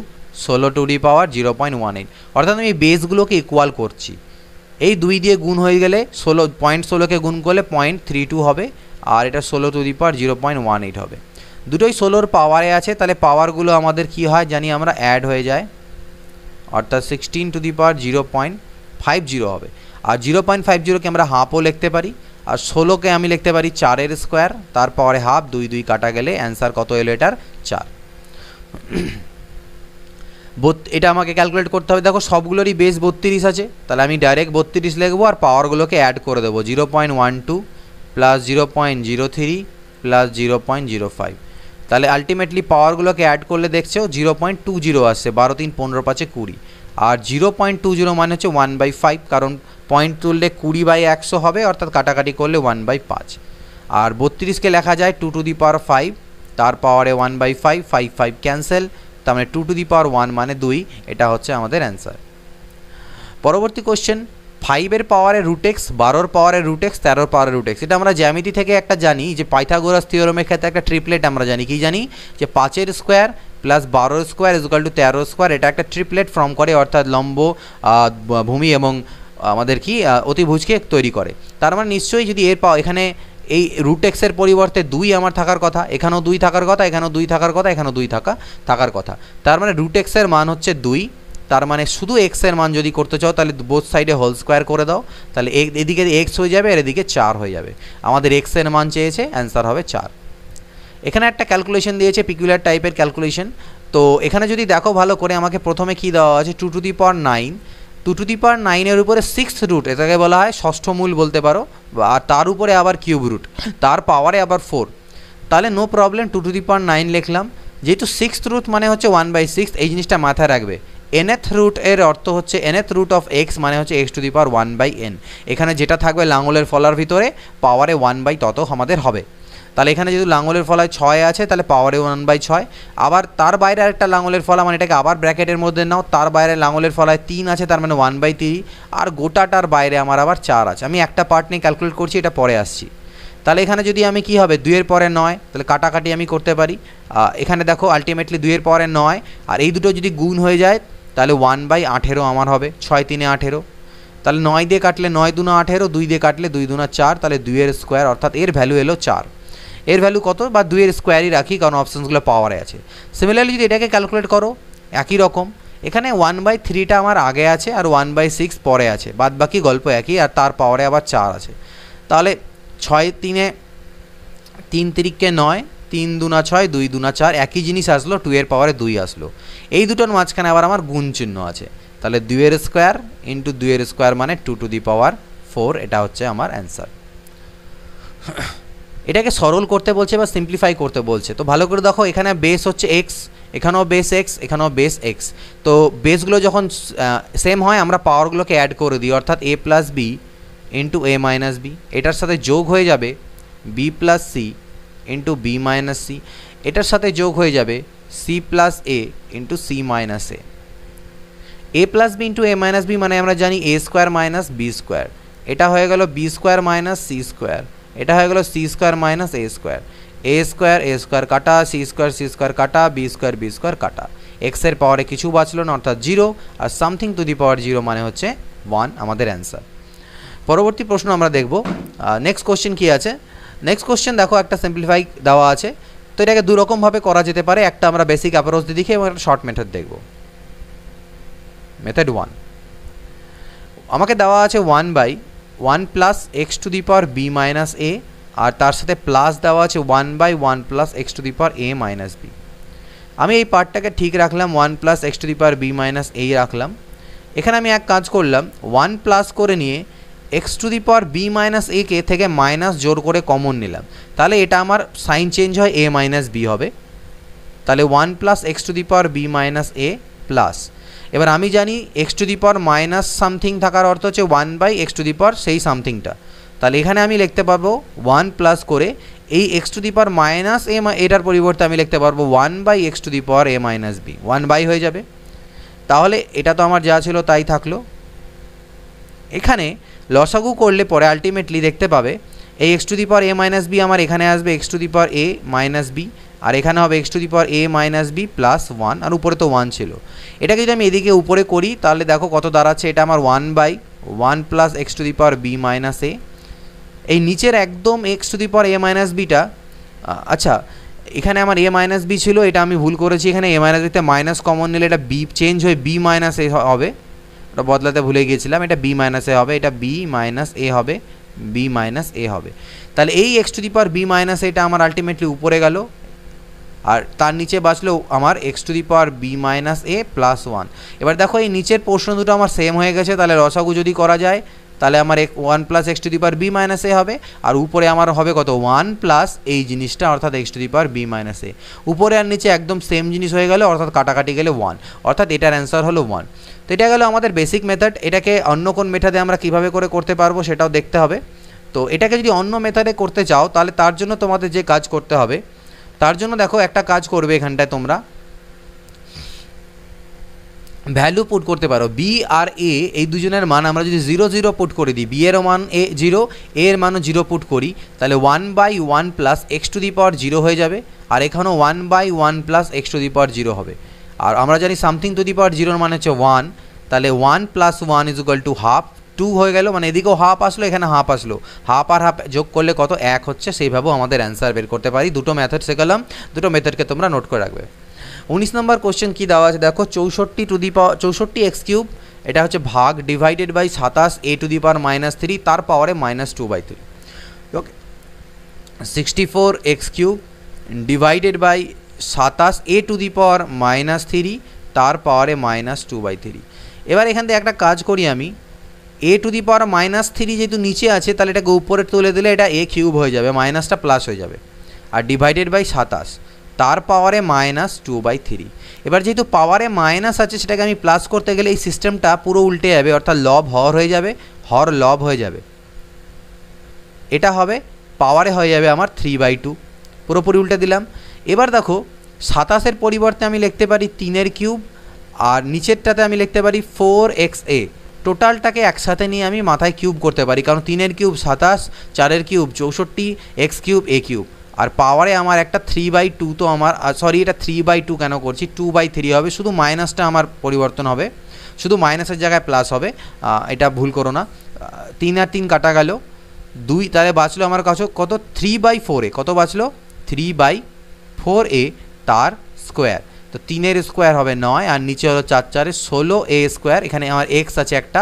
Speaker 1: 16 0.18, অর্থাৎ আমি বেসগুলোকে ইকুয়াল করছি। এই 2 দিয়ে গুণ হয়ে গেলে 16.16কে গুণ করলে 0.32 হবে, আর এটা 16 0.18 হবে। দুটোই 16-র পাওয়ারে আছে, তাহলে পাওয়ারগুলো আমাদের কি হয় জানি আমরা, অ্যাড হয়ে যায়, অর্থাৎ 16 0.50 হবে। আর 0.50কে আমরা হাফও লিখতে পারি, আর 16কে আমি লিখতে পারি 4-এর স্কোয়ার, তার পাওয়ারে হাফ, 2 কাটা গেলে অ্যান্সার কত এলো এটার? 4। এটা আমাকে ক্যালকুলেট করতে হবে। দেখো সবগুলোরই বেস 32 আছে, তাহলে আমি ডাইরেক্ট 32 লিখবো আর পাওয়ারগুলোকে অ্যাড করে দেবো, 0.12 প্লাস 0.03 প্লাস 0.05। তাহলে আলটিমেটলি পাওয়ারগুলোকে অ্যাড করলে দেখছো 0.20 আসছে, 12 3 15 5 20, আর 0.20 মানে হচ্ছে 1/5, কারণ পয়েন্ট তুললে 20/100 হবে, অর্থাৎ কাটাকাটি করলে 1/5। আর 32কে লেখা যায় 2⁵, তার পাওয়ারে 1/5, 5 5 ক্যান্সেল, তার মানে 2⁻1 মানে 2, এটা হচ্ছে আমাদের অ্যান্সার। পরবর্তী কোশ্চেন, 5-এর পাওয়ারে √x, 12-এর পাওয়ারে √x, 13-এর পাওয়ারে √x। এটা আমরা জ্যামিতি থেকে একটা জানি যে পাইথাগোরাস থিওরেমের ক্ষেত্রে একটা ট্রিপলেট আমরা জানি, কি জানি যে 5-এর স্কোয়ার প্লাস 12-এর স্কোয়ার ইজুকাল টু 13-এর স্কোয়ার, এটা একটা ট্রিপলেট ফর্ম করে, অর্থাৎ লম্ব, ভূমি এবং আমাদের কি অতিভুজকে তৈরি করে। তার মানে নিশ্চয়ই যদি এর এখানে এই √x-এর পরিবর্তে 2 আমার থাকার কথা, এখানেও 2 থাকার কথা, এখানেও 2 থাকার কথা, এখানেও 2 থাকার কথা। তার মানে √x-এর মান হচ্ছে 2। তার মানে শুধু x-এর মান যদি করতে চাও তাহলে বোথ সাইডে হোল স্কোয়ার করে দাও, তাহলে এদিকে x হয়ে যাবে আর এদিকে 4 হয়ে যাবে। আমাদের x-এর মান চেয়েছে, অ্যান্সার হবে 4। এখানে একটা ক্যালকুলেশন দিয়েছে, পিকুলার টাইপের ক্যালকুলেশন। তো এখানে যদি দেখো ভালো করে, আমাকে প্রথমে কি দেওয়া আছে, 2⁹, 2⁹ উপরে 6th রুট, এটাকে বলা হয় ষষ্ঠ মূল বলতে পারো, আর তার উপরে আবার কিউব রুট, তার পাওয়ারে আবার 4। তাহলে নো প্রবলেম, 2⁹ লিখলাম। যেহেতু 6th রুট মানে হচ্ছে 1/6, এই জিনিসটা মাথায় রাখবে। nth রুট এর অর্থ হচ্ছে nth রুট অফ x মানে হচ্ছে x⁴1/n। এখানে যেটা থাকবে লাঙলের ফলার ভিতরে পাওয়ারে 1/, তত আমাদের হবে। তাহলে এখানে যেহেতু লাঙলের ফলায় 6 আছে, তাহলে পাওয়ারে 1/6। আবার তার বাইরে আরেকটা লাঙলের ফলা, মানে এটাকে আবার ব্র্যাকেটের মধ্যে নাও, তার বাইরে লাঙলের ফলায় 3 আছে, তার মানে 1/3, আর গোটাটার বাইরে আমার আবার 4 আছে। আমি একটা পার্ট নিয়ে ক্যালকুলেট করছি, এটা পরে আসছি। তাহলে এখানে যদি আমি কি হবে, 2-এর পরে 9, তাহলে কাটাকাটি আমি করতে পারি। এখানে দেখো আলটিমেটলি 2-এর পরে 9, আর এই দুটো যদি গুণ হয়ে যায় তাহলে 1/18 আমার হবে, 6 3 18। তাহলে 9 দিয়ে কাটলে 9 2 18, 2 দিয়ে কাটলে 2 2 4, তাহলে 2-এর স্কোয়ার, অর্থাৎ এর ভ্যালু এলো 4। এর ভ্যালু কত, বা 2-এর স্কোয়ারই রাখি, কারণ অপশানসগুলো পাওয়ারে আছে। সিমিলারলি যদি এটাকে ক্যালকুলেট করো একই রকম, এখানে 1/3টা আমার আগে আছে আর 1/6 পরে আছে, বাদ বাকি গল্প একই, আর তার পাওয়ারে আবার 4 আছে। তাহলে 6 3 3 3কে 9, 3 2 6, 2 2 4, একই জিনিস আসলো, 2-এর পাওয়ারে 2 আসলো। এই দুটোর মাঝখানে আবার আমার গুণ চিহ্ন আছে, তাহলে 2-এর স্কোয়ার ইন্টু 2-এর স্কোয়ার মানে 2⁴, এটা হচ্ছে আমার অ্যান্সার। এটাকে সরল করতে বলছে বা সিম্পলিফাই করতে বলছে। তো ভালো করে দেখো, এখানে বেস হচ্ছে x, এখানেও বেস x, এখানেও বেস x। তো বেসগুলো যখন সেম হয় আমরা পাওয়ারগুলোকে অ্যাড করে দিই, অর্থাৎ a + b into a - b, এটার সাথে যোগ হয়ে যাবে b + c into b minus c, এটার সাথে যোগ হয়ে যাবে c plus a into c minus a plus b into a minus b মানে আমরা জানি a square minus b square, এটা হয়ে গেল b square minus c square, এটা হয়ে গেল c square minus a square কাটা, সি স্কোয়ার কাটা, বি স্কোয়ার কাটা, এক্সের পাওয়ারে কিছু বাঁচলো না অর্থাৎ 0, আর সামথিং টু দি পাওয়ার 0 মানে হচ্ছে 1 আমাদের অ্যান্সার। পরবর্তী প্রশ্ন আমরা দেখব। নেক্সট কোশ্চেন কী আছে? নেক্সট কোশ্চেন দেখো একটা সিম্পলিফাই দেওয়া আছে, তো এটাকে দুরকমভাবে করা যেতে পারে। একটা আমরা বেসিক অ্যাপ্রোচ দিয়ে দেখি এবং একটা শর্ট মেথড দেখব। মেথড 1 আমাকে দেওয়া আছে 1/1 plus x to the power B minus A, আর তার সাথে প্লাস দেওয়া আছে 1/1 plus x to the power A minus B. আমি এই পার্টটাকে ঠিক রাখলাম, 1 plus x to the power B minus A রাখলাম। এখানে আমি এক কাজ করলাম, 1 প্লাস করে নিয়ে x to the power B minus A কে থেকে মাইনাস জোর করে কমন নিলাম, তাহলে এটা আমার সাইন চেঞ্জ হয় এ মাইনাস বি হবে। তাহলে 1 plus x to the power B minus a plus, এবার আমি জানি x to the power minus something থাকার অর্থ হচ্ছে 1/x টু দি পাওয়ার সেই সামথিংটা, তাহলে এখানে আমি লিখতে পারবো 1 প্লাস করে এই x to the power minus A, এটার পরিবর্তে আমি লিখতে পারবো 1/x to the power A minus B, 1 হয়ে যাবে। তাহলে এটা তো আমার যা ছিল তাই থাকলো। এখানে লসাগু করলে পরে আলটিমেটলি দেখতে পাবে এই x to the power A minus b আমার এখানে আসবে x to the power A minus b, আর এখানে হবে x to the power A minus b plus 1, আর উপরে তো 1 ছিল। এটাকে যদি আমি এদিকে উপরে করি তাহলে দেখো কত দাঁড়াচ্ছে, এটা আমার 1/1 plus x to the power B minus a. এই নিচের একদম x to the power A minus বিটা, আচ্ছা এখানে আমার এ মাইনাস বি ছিল, এটা আমি ভুল করেছি, এখানে এ মাইনাস বিতে মাইনাস কমন নিলে এটা বি চেঞ্জ হয়ে বি মাইনাস এ হবে, ওটা বদলাতে ভুলে গিয়েছিলাম, এটা বি মাইনাস এ হবে, এটা বি মাইনাস এ হবে, বি মাইনাস এ হবে। তাহলে এই x to the power B minus এটা আমার আলটিমেটলি উপরে গেল, আর তার নিচে বাঁচলো আমার x to the power B minus a plus 1। এবার দেখো এই নিচের পোর্শন দুটো আমার সেম হয়ে গেছে, তাহলে রসাগু যদি করা যায় তাহলে আমার 1 plus x to the power B minus a হবে, আর উপরে আমার হবে কত 1 প্লাস এই জিনিসটা অর্থাৎ x to the power B minus a, উপরে আর নিচে একদম সেম জিনিস হয়ে গেল অর্থাৎ কাটাকাটি গেলে 1, অর্থাৎ এটার অ্যান্সার হলো 1। তো এটা গেল আমাদের বেসিক মেথড। এটাকে অন্য কোন মেথডে আমরা কীভাবে করে করতে পারবো সেটাও দেখতে হবে। তো এটাকে যদি অন্য মেথডে করতে চাও তাহলে তার জন্য তোমাদের যে কাজ করতে হবে, তার জন্য দেখো একটা কাজ করবে, এখানটায় তোমরা ভ্যালু পুট করতে পারো। বি আর এ এই দুজনের মান আমরা যদি 0 0 পুট করে দিই, বি এর মান এ 0, এ এর মানও 0 পুট করি, তাহলে 1/1 plus x to the power 0 হয়ে যাবে, আর এখানেও 1/1 plus x to the power 0 হবে। আর আমরা জানি সামথিং টু দি পাওয়ার 0 মানে হচ্ছে 1, তাহলে 1 plus 1 is equal to half, 2 হয়ে গেল, মানে এদিকেও হাফ আসলো এখানে হাফ আসলো, হাফ আর হাফ যোগ করলে কত 1 হচ্ছে, সেইভাবেও আমাদের অ্যান্সার বের করতে পারি। দুটো মেথড শেখালাম, দুটো মেথডকে তোমরা নোট করে রাখবে। 19 নম্বর কোশ্চেন কী দেওয়া আছে দেখো, 64 to the power 64 x cube, এটা হচ্ছে ভাগ divided by 27 a to the power minus 3 তার পাওয়ারে -2/3। Okay, 64 x cube divided by 27 a to the power -3 তার পাওয়ারে -2/3। এবার এখান থেকে একটা কাজ করি আমি, এ টু দি পাওয়ার -3 যেহেতু নিচে আছে তাহলে এটাকে উপরে তুলে দিলে এটা এ কিউব হয়ে যাবে, মাইনাসটা প্লাস হয়ে যাবে, আর ডিভাইডেড বাই 27 তার পাওয়ারে -2/3। এবার যেহেতু পাওয়ারে মাইনাস আছে সেটাকে আমি প্লাস করতে গেলে এই সিস্টেমটা পুরো উল্টে যাবে, অর্থাৎ লব হর হয়ে যাবে, হর লব হয়ে যাবে, এটা হবে পাওয়ারে হয়ে যাবে আমার 3/2, পুরোপুরি উল্টে দিলাম। এবার দেখো 27-এর পরিবর্তে আমি লিখতে পারি 3-এর কিউব, আর নিচেরটাতে আমি লিখতে পারি 4xa, টোটালটাকে একসাথে নিয়ে আমি মাথায় কিউব করতে পারি, কারণ 3-এর কিউব 27, 4-এর কিউব 64, এক্স কিউব এ কিউব, আর পাওয়ারে আমার একটা 3/2, তো আমার সরি এটা 3/2 কেন করছি, 2/3 হবে, শুধু মাইনাসটা আমার পরিবর্তন হবে, শুধু মাইনাসের জায়গায় প্লাস হবে, এটা ভুল করো না। 3 আর 3 কাটা গেল 2, তাহলে বাঁচলো আমার কাছে কত 3/4a, কত বাঁচলো 3/4a তার স্কোয়ার, তো 3-এর স্কোয়ার হবে 9, আর নিচে হলো 4 4 16a স্কোয়ার, এখানে আমার এক্স আছে একটা,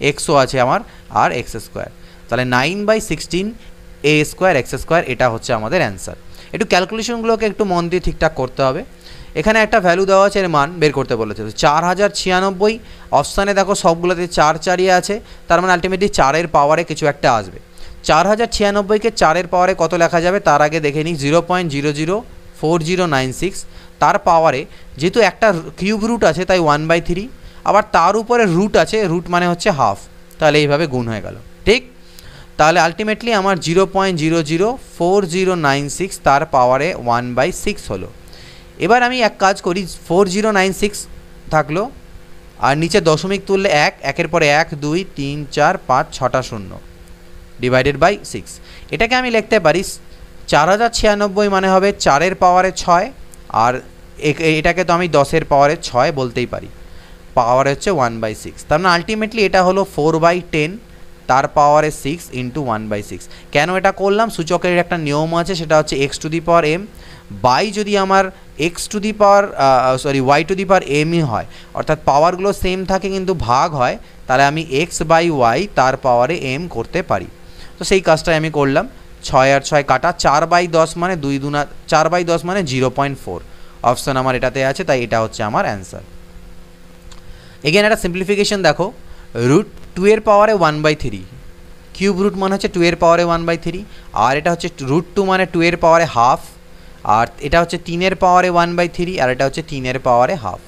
Speaker 1: এক্সও আছে আমার, আর এক্স স্কোয়ার, তাহলে 9/16 এ স্কোয়ার এক্স স্কোয়ার, এটা হচ্ছে আমাদের অ্যান্সার। একটু ক্যালকুলেশনগুলোকে একটু মন দিয়ে ঠিকঠাক করতে হবে। এখানে একটা ভ্যালু দেওয়া আছে, এর মান বের করতে বলেছে 4096, অপশানে দেখো সবগুলোতে 4 4ই আছে, তার মানে আলটিমেটলি 4-এর পাওয়ারে কিছু একটা আসবে। 4096কে 4-এর পাওয়ারে কত লেখা যাবে তার আগে দেখে নিই, 0.004096 তার পাওয়ারে, যেহেতু একটা কিউব রুট আছে তাই 1/3, আবার তার উপরে রুট আছে, রুট মানে হচ্ছে হাফ, তাহলে এইভাবে গুণ হয়ে গেল, ঠিক। তাহলে আলটিমেটলি আমার 0.004096 তার পাওয়ারে 1/6 হলো। এবার আমি এক কাজ করি, 4096 থাকলো আর নিচে দশমিক তুললে 1, 1-এর পরে 1 2 3 4 5 6টা 0 ডিভাইডেড বাই 6। এটাকে আমি লিখতে পারি 4096 মানে হবে 4-এর পাওয়ারে 6, আর এটাকে তো আমি 10-এর পাওয়ারে 6 বলতেই পারি, পাওয়ার হচ্ছে 1/6। তার মানে আলটিমেটলি এটা হলো 4/10 তার পাওয়ারে 6 ইন্টু 1/6। কেন এটা করলাম? সূচকের একটা নিয়ম আছে, সেটা হচ্ছে x to the power m by যদি আমার x to the power y to the power mই হয়, অর্থাৎ পাওয়ারগুলো সেম থাকে কিন্তু ভাগ হয়, তাহলে আমি x বাই y তার পাওয়ারে m করতে পারি। তো সেই কাজটাই আমি করলাম। 6 আর 6 কাটা, 4/10 মানে 2 দুনা 4/10 মানে 0.4, অপশন আমার এটাতে আছে, তাই এটা হচ্ছে আমার অ্যান্সার। এগেন একটা সিম্পলিফিকেশন দেখো, রুট 2-এর পাওয়ারে 1/3, কিউব রুট মানে হচ্ছে 2-এর পাওয়ারে 1/3, আর এটা হচ্ছে রুট 2 মানে 2-এর পাওয়ারে হাফ, আর এটা হচ্ছে 3-এর পাওয়ারে 1/3, আর এটা হচ্ছে 3-এর পাওয়ারে হাফ।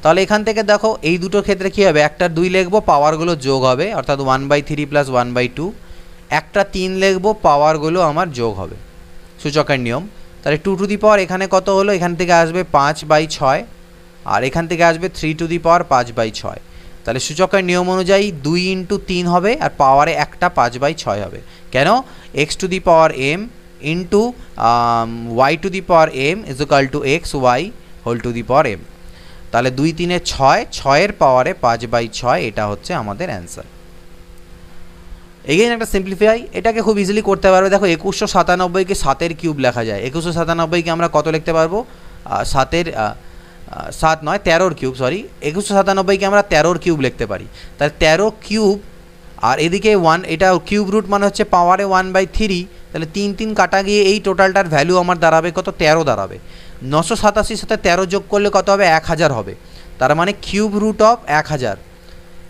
Speaker 1: তাহলে এখান থেকে দেখো এই দুটোর ক্ষেত্রে কী হবে, একটা 2 লিখবো, পাওয়ারগুলো যোগ হবে, অর্থাৎ 1/3 প্লাস 1/2, একটা 3 লিখবো, পাওয়ারগুলো আমার যোগ হবে, সূচকের নিয়ম। তাহলে 2 টু দি পাওয়ার এখানে কত হলো, এখান থেকে আসবে 5/6, আর এখান থেকে আসবে 3 টু দি পাওয়ার 5/6। তাহলে সূচকের নিয়ম অনুযায়ী 2 ইন্টু 3 হবে, আর পাওয়ারে একটা 5/6 হবে। কেন? X to the power m into y to the power m is equal to x y whole to the power m। তাহলে 2 3-এ 6, 6-এর পাওয়ারে 5/6, এটা হচ্ছে আমাদের অ্যান্সার। এগেইন একটা সিম্পলিফাই, এটাকে খুব ইজিলি করতে পারবে। দেখো 2197কে 7-এর কিউব লেখা যায়। 2197কে আমরা কত লিখতে পারবো? 13-র কিউব, সরি, 2197কে আমরা 13-র কিউব লিখতে পারি। তাহলে 13 কিউব, আর এদিকে 1, এটা কিউব রুট মানে হচ্ছে পাওয়ারে 1/3, তাহলে 3 3 কাটা গিয়ে এই টোটালটার ভ্যালু আমার দাঁড়াবে কত? 13 দাঁড়াবে। 987 সাথে 13 যোগ করলে কত হবে? 1000 হবে। তার মানে কিউব রুট অফ 1000।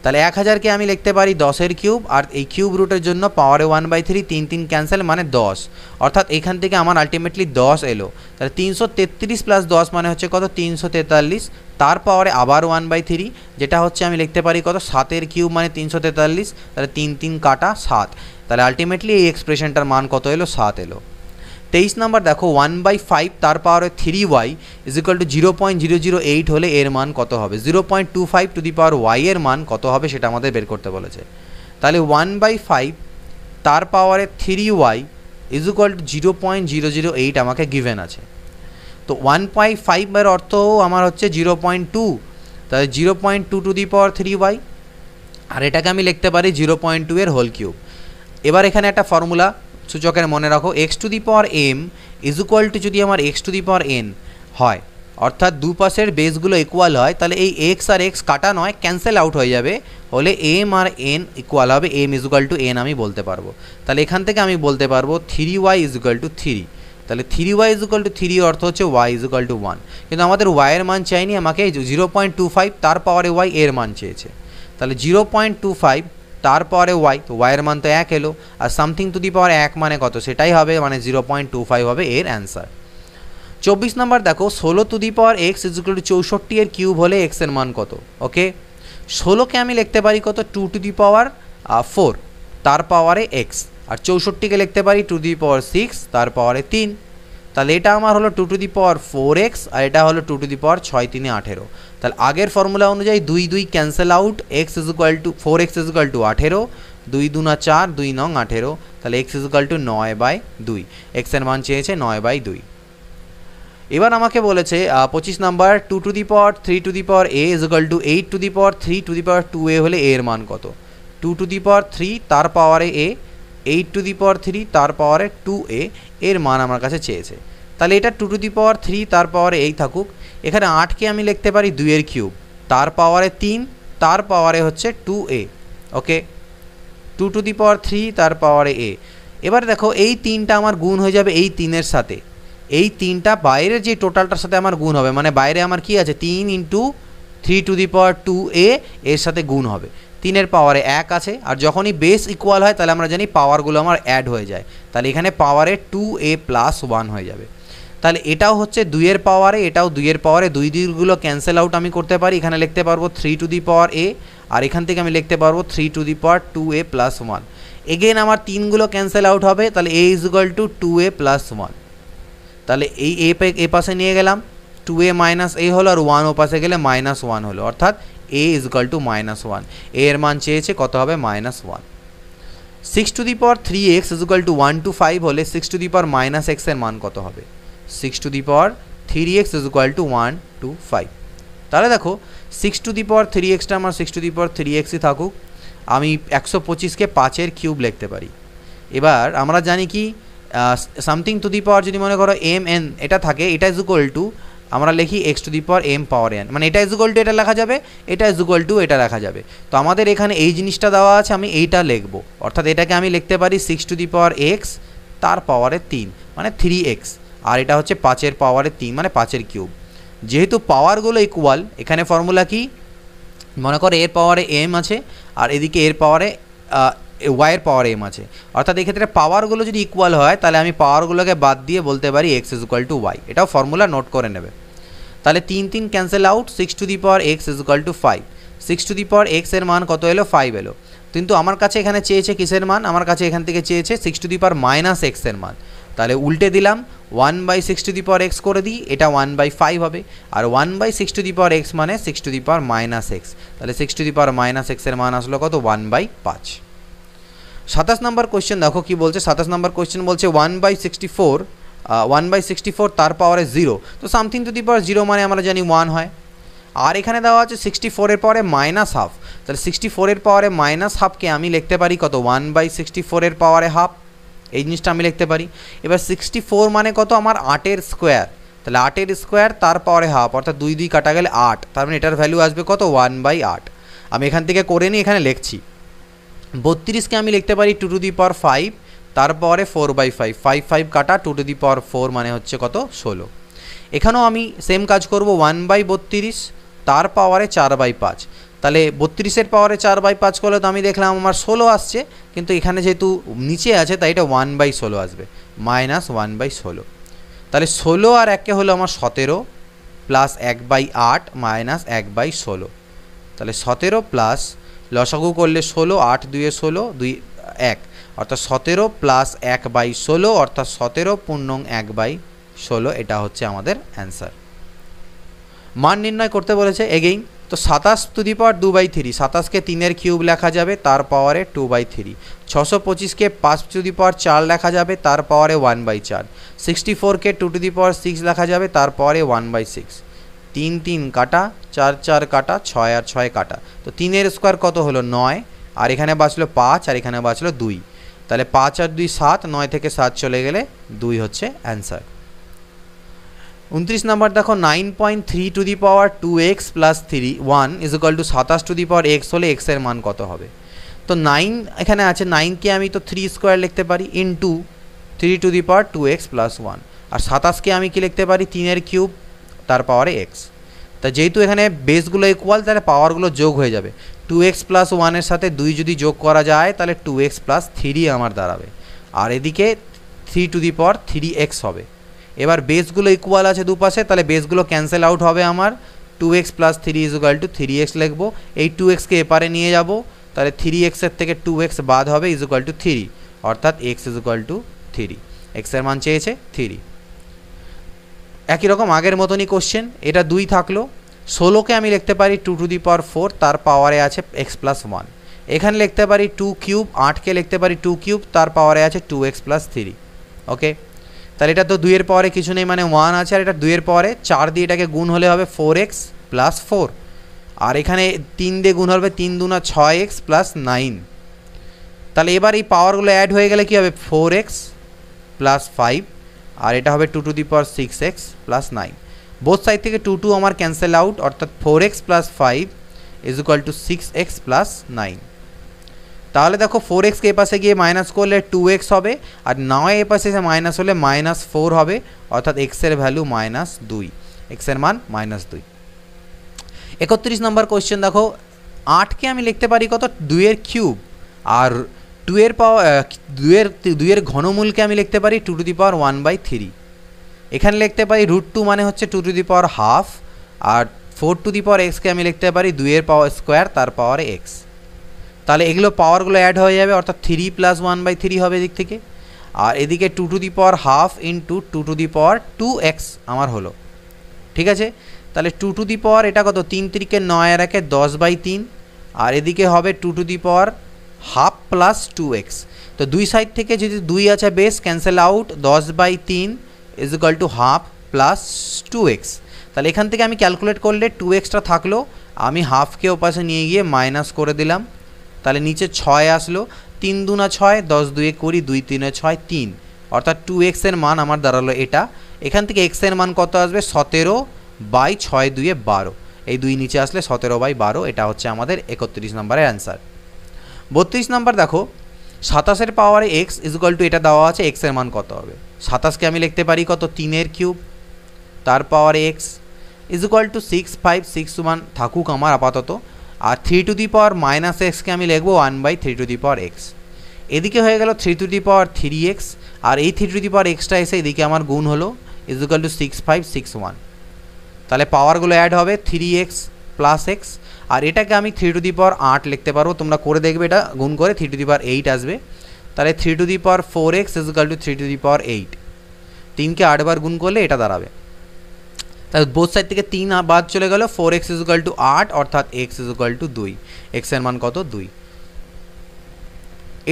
Speaker 1: তাহলে 1000কে আমি লিখতে পারি 10-এর কিউব, আর এই কিউব রুটের জন্য পাওয়ারে 1/3, 3 3 ক্যান্সেল মানে 10, অর্থাৎ এখান থেকে আমার আলটিমেটলি 10 এলো। তাহলে 333 প্লাস 10 মানে হচ্ছে কত? 343, তার পাওয়ারে আবার 1/3, যেটা হচ্ছে আমি লিখতে পারি কত? 7-এর কিউব মানে 343, তাহলে 3 3 কাটা 7, তাহলে আলটিমেটলি এই এক্সপ্রেশনটার মান কত এলো? 7 এলো। 23 নম্বর দেখো, 1/5 তার পাওয়ারে 3y ইজ ইকুয়াল টু 0.008 হলে এর মান কত হবে? 0.25 টু দি পাওয়ার y এর মান কত হবে সেটা আমাদের বের করতে বলেছে। তাহলে 1/5 তার পাওয়ারে 3y ইজ ইকুয়াল টু 0.008 আমাকে গিভেন আছে। তো 1.5 এর অর্থ আমার হচ্ছে 0.2, তাহলে 0.2 টু দি পাওয়ার 3y, আর এটাকে আমি লিখতে পারি 0.2 এর হোল কিউব। এবার এখানে একটা ফর্মুলা সূচকের মনে রাখো, x to the power m is equal two, যদি আমার x to the power n হয়, অর্থাৎ দুপাশের বেসগুলো ইকুয়াল হয়, তাহলে এই এক্স আর এক্স কাটা নয়, ক্যান্সেল আউট হয়ে যাবে, হলে m আর n ইকুয়াল হবে, m is equal two n আমি বলতে পারবো। তাহলে এখান থেকে আমি বলতে পারবো 3y ইজ ইকুয়াল টু 3, তাহলে 3y ইজ ইকুয়াল টু 3 অর্থ হচ্ছে y ইজ ইকুয়াল টু 1, কিন্তু আমাদের y এর মান চাইনি, আমাকে 0.25 তার পাওয়ারে y এর মান চেয়েছে। তাহলে 0.25 তার পাওয়ারে y, তো y এর মান তো 1 এলো, আর সামথিং টু দি পাওয়ার 1 মানে কত? সেটাই হবে, মানে 0.25 হবে এর অ্যান্সার। 24 নম্বর দেখো, 16 two the power x is equal two 64 এর কিউব হলে x এর মান কত? ওকে, 16কে আমি লিখতে পারি কত? 2 টু দি পাওয়ার 4 তার পাওয়ারে x, আর 64কে লিখতে পারি 2 টু দি পাওয়ার 6 তার পাওয়ারে 3। তাহলে এটা আমার হলো 2 টু দি পাওয়ার 4x, আর এটা হলো 2 টু দি পাওয়ার 6 3 18। তাহলে আগের ফর্মুলা অনুযায়ী 2 2 cancel out, x is equal two 4x is equal two 18, 2 2 4, 2 9 18, তাহলে x is equal two 9/2, x এর মান চেয়েছে 9/2। এবার আমাকে বলেছে 25 number, 2 to the power 3 to the power a is equal to 8 to the power 3 to the power 2a হলে a এর মান কত? 2 টু দি পাওয়ার 3 তার পাওয়ারে a, 8 টু দি পাওয়ার 3 তার পাওয়ারে 2a, এর মান আমার কাছে চেয়েছে। তাহলে এটা 2 টু দি পাওয়ার 3 তার পাওয়ারে এই থাকুক, এখানে 8কে আমি লিখতে পারি 2 এর কিউব তার পাওয়ারে 3 তার পাওয়ারে হচ্ছে 2a। Okay, 2 to the power 3 তার পাওয়ারে a। এবার দেখো এই 3টা আমার গুণ হয়ে যাবে এই 3-এর সাথে, এই 3টা বাইরের যে টোটালটার সাথে আমার গুণ হবে, মানে বাইরে আমার কি আছে? 3 into 3 to the power 2a এর সাথে গুণ হবে, 3-এর পাওয়ারে 1 আছে, আর যখনই বেস ইকুয়াল হয় তাহলে আমরা জানি পাওয়ারগুলো আমার অ্যাড হয়ে যায়, তাহলে এখানে পাওয়ারে 2a প্লাস 1 হয়ে যাবে। তাহলে এটাও হচ্ছে 2-এর পাওয়ারে, এটাও 2-এর পাওয়ারে, 2 2গুলো ক্যান্সেল আউট আমি করতে পারি, এখানে লিখতে পারবো 3 টু দি পাওয়ার a, আর এখান থেকে আমি লিখতে পারবো 3 to the power 2a plus 1। Again আমার তিনগুলো ক্যান্সেল আউট হবে, তাহলে a is equal to 2a plus 1। তাহলে এই এ পাশে নিয়ে গেলাম, 2a মাইনাস এ হলো, আর 1 ও পাশে গেলে -1 হলো, অর্থাৎ a ইজ ইকুয়াল টু -1। এর মান চেয়েছে কত হবে, -1। 6 two the power 3x is equal to 1 to 5 হলে 6 টু দি পাওয়ার -x এর মান কত হবে? 6 two the power 3x is equal to 1 to 5। তাহলে দেখো 6 টু দি পাওয়ার 3xটা আমার 6 টু দি পাওয়ার 3xই থাকুক, আমি 125কে 5-এর কিউব লিখতে পারি। এবার আমরা জানি কি সামথিং টু দি পাওয়ার যদি মনে করো mn এটা থাকে, এটা ইজ ইকুয়াল টু আমরা লিখি x to the power m power n, মানে এটা ইজ ইকুয়াল টু এটা লেখা যাবে, এটা ইজ ইকুয়াল টু এটা লেখা যাবে। তো আমাদের এখানে এই জিনিসটা দেওয়া আছে, আমি এইটা লিখবো, অর্থাৎ এটাকে আমি লিখতে পারি 6 টু দি পাওয়ার x তার পাওয়ারে 3 মানে 3x, আর এটা হচ্ছে 5-এর পাওয়ারে 3 মানে 5-এর কিউব। যেহেতু পাওয়ারগুলো ইকুয়াল, এখানে ফর্মুলা কি মনে করো এর পাওয়ারে m আছে আর এদিকে এর পাওয়ারে ওয়াইয়ের পাওয়ার m আছে, অর্থাৎ এক্ষেত্রে পাওয়ারগুলো যদি ইকুয়াল হয় তাহলে আমি পাওয়ারগুলোকে বাদ দিয়ে বলতে পারি x is equal two y। এটাও ফর্মুলা নোট করে নেবে। তাহলে 3 cancel out, 6 two the power x is equal two 5। 6 two the power x এর মান কত এলো, 5 এলো, কিন্তু আমার কাছে এখানে চেয়েছে কিসের মান, আমার কাছে এখান থেকে চেয়েছে 6 টু দি পাওয়ার -x এর মান। তাহলে উল্টে দিলাম, 1/6 টু দি পাওয়ার x করে দিই, এটা 1/5 হবে, আর 1/6 টু দি পাওয়ার x মানে 6 টু দি পাওয়ার -x, তাহলে 6 টু দি পাওয়ার -x এর মান আসলো কত, 1/5। 27 নম্বর কোয়েশ্চেন দেখো কি বলছে। 27 নম্বর কোয়েশ্চেন বলছে 1/64 তার পাওয়ারে 0, তো সামথিং টু দি পাওয়ার 0 মানে আমরা জানি 1 হয়, আর এখানে দেওয়া আছে 64-এর পাওয়ারে -হাফ, তাহলে 64-এর পাওয়ারে -হাফকে আমি লিখতে পারি কত, 1/64-এর পাওয়ারে হাফ, এই জিনিসটা আমি লিখতে পারি। এবার 64 মানে কত, আমার 8-এর স্কোয়ার, তাহলে 8-এর স্কোয়ার তার পাওয়ারে হাফ, অর্থাৎ 2 2 কাটা গেলে 8, তার মানে এটার ভ্যালু আসবে কত, 1/8। আমি এখান থেকে করে নিই, এখানে লিখছি। 32কে আমি লিখতে পারি 2 টু দি পাওয়ার 5 তার পাওয়ারে 4/5, 5 5 কাটা 2 টু দি পাওয়ার 4 মানে হচ্ছে কত, 16। এখানেও আমি সেম কাজ করব, 1/32 তার পাওয়ারে 4/5, তাহলে 32-এর পাওয়ারে 4/5 করলে তো আমি দেখলাম আমার 16 আসছে, কিন্তু এখানে যেহেতু নিচে আছে তাই এটা 1/16 আসবে, -1/16। তাহলে 16 আর 1 হলো আমার 17 প্লাস 1/8 মাইনাস 1/16, তাহলে 17 প্লাস লসাগু করলে 16, 8 2 16 2 1, অর্থাৎ 17 প্লাস 1/16 অর্থাৎ 17 পূর্ণং 1/16, এটা হচ্ছে আমাদের অ্যান্সার। মান নির্ণয় করতে বলেছে এগেইন, তো 27 টু দি পাওয়ার 2/3, 27কে 3-এর কিউব লেখা যাবে তার পাওয়ারে 2/3, 625কে 5 টু দি পাওয়ার 4 লেখা যাবে তার পাওয়ারে 1/4, 64কে 2 টু দি পাওয়ার 6 লেখা যাবে তার পাওয়ারে 1/6, 3 3 কাটা 4 4 কাটা 6 আর 6 কাটা, তো 3-এর স্কোয়ার কত হলো 9, আর এখানে বাঁচলো 5 আর এখানে বাঁচলো 2, তাহলে 5 আর 2 7, 9 থেকে 7 চলে গেলে 2 হচ্ছে অ্যান্সার। 29 নম্বর দেখো 9.3 two the power 2x plus 1 is equal two 27 two the power x হলে x এর মান কত হবে? তো 9 এখানে আছে, 9কে আমি তো 3 স্কোয়ার লিখতে পারি into 3 to the power 2x plus 1, আর 27কে আমি কি লিখতে পারি 3-এর কিউব তার পাওয়ারে x। তা যেহেতু এখানে বেসগুলো ইকুয়াল তাহলে পাওয়ারগুলো যোগ হয়ে যাবে, 2x প্লাস 1-এর সাথে 2 যদি যোগ করা যায় তাহলে 2x প্লাস 3 আমার দাঁড়াবে, আর এদিকে 3 টু দি পাওয়ার 3x হবে। এবার বেসগুলো ইকুয়াল আছে দুপাশে, তাহলে বেসগুলো ক্যান্সেল আউট হবে আমার, 2x plus 3 is equal two 3x লিখবো, এই 2xকে এপারে নিয়ে যাব, তাহলে 3x-এর থেকে 2x বাদ হবে ইজ ইকুয়াল টু 3, অর্থাৎ x is equal to 3, x এর মান চেয়েছে 3। একই রকম আগের মতনই কোশ্চেন, এটা 2 থাকলো, 16কে আমি লিখতে পারি 2 টু দি পাওয়ার 4 তার পাওয়ারে আছে x প্লাস 1, এখানে লিখতে পারি 2 কিউব, 8কে লিখতে পারি 2 কিউব তার পাওয়ারে আছে 2x প্লাস 3, ওকে। তাহলে এটা তো 2-এর পাওয়ারে কিছু নেই মানে 1 আছে, আর এটা 2-এর পাওয়ারে 4 দিয়ে এটাকে গুণ হলে হবে 4x প্লাস 4, আর এখানে 3 দিয়ে গুণ হবে 3 2 6x প্লাস 9, তাহলে এবার এই পাওয়ারগুলো অ্যাড হয়ে গেলে কী হবে 4x প্লাস 5, আর এটা হবে 2 to the power 6x plus 9, both side থেকে 2 2 আমার ক্যান্সেল আউট, অর্থাৎ 4x plus 5 is equal two 6x plus 9। তাহলে দেখো 4xকে এ পাশে গিয়ে মাইনাস করলে 2x হবে, আর 9 এ পাশে এসে মাইনাস হলে -4 হবে, অর্থাৎ x এর ভ্যালু -2, x এর মান -2। 31 নম্বর কোয়েশ্চেন দেখো, 8কে আমি লিখতে পারি কত 2-এর কিউব, আর 2-এর ঘনমূলকে আমি লিখতে পারি 2 টু দি পাওয়ার 1/3, এখানে লিখতে পারি √2 মানে হচ্ছে 2 টু দি পাওয়ার হাফ, আর 4 টু দি পাওয়ার x কে আমি লিখতে পারি 2-এর পাওয়ার স্কোয়ার তার পাওয়ারে x। তাহলে এগুলো পাওয়ারগুলো অ্যাড হয়ে যাবে, অর্থাৎ 3 + 1/3 হবে এদিক থেকে। আর এদিকে 2 to the power half into 2 to the power 2x আমার হলো, ঠিক আছে। তাহলে 2 টু দি পাওয়ার এটা কত, 3 3 9 আর 1 10/3, আর এদিকে হবে 2 to the power half plus 2x। তো দুই সাইড থেকে যদি 2 আছে base cancel out, 10/3 is equal to half plus 2x। তাহলে এখান থেকে আমি ক্যালকুলেট করলে 2xটা থাকলো, আমি হাফকে ওপাশে নিয়ে গিয়ে মাইনাস করে দিলাম, তাহলে নিচে 6 আসলো, 3 দুনা 6, 10 2 20, 2 3 6 3, অর্থাৎ 2x এর মান আমার দাঁড়ালো এটা। এখান থেকে x এর মান কত আসবে, 17/6 2 12, এই 2 নিচে আসলে 17/12, এটা হচ্ছে আমাদের 31 নম্বরের অ্যান্সার। 32 নম্বর দেখো, 27 পাওয়ারে x ইজ ইকুয়াল টু, এটা দেওয়া আছে x এর মান কত হবে। 27কে আমি লিখতে পারি কত, 3 কিউব তার পাওয়ারে x ইজ ইকুয়াল টু 6 5 6 1 থাকুক আমার আপাতত। আর 3 টু দি পাওয়ার মাইনাস এক্সকে আমি লিখবো 1/3 টু দি পাওয়ার এক্স। এদিকে হয়ে গেল 3 টু দি পাওয়ার 3x, আর এই 3 টু দি পাওয়ার এক্সটা এসে এদিকে আমার গুণ হলো ইজ ইকুয়াল টু 6 5 6 1। তাহলে পাওয়ারগুলো অ্যাড হবে 3x প্লাস এক্স, আর এটাকে আমি 3 টু দি পাওয়ার 8 লিখতে পারবো, তোমরা করে দেখবে এটা গুণ করে 3 টু দি পাওয়ার 8 আসবে। তাহলে 3 to the power 4x is equal to 3 to the power 8, 3কে 8 বার গুণ করলে এটা দাঁড়াবে। তাহলে বোথ সাইড থেকে 3 বাদ চলে গেল, 4x ইজ ইকুয়াল টু 8, অর্থাৎ x is equal to 2, x এর মান কত 2।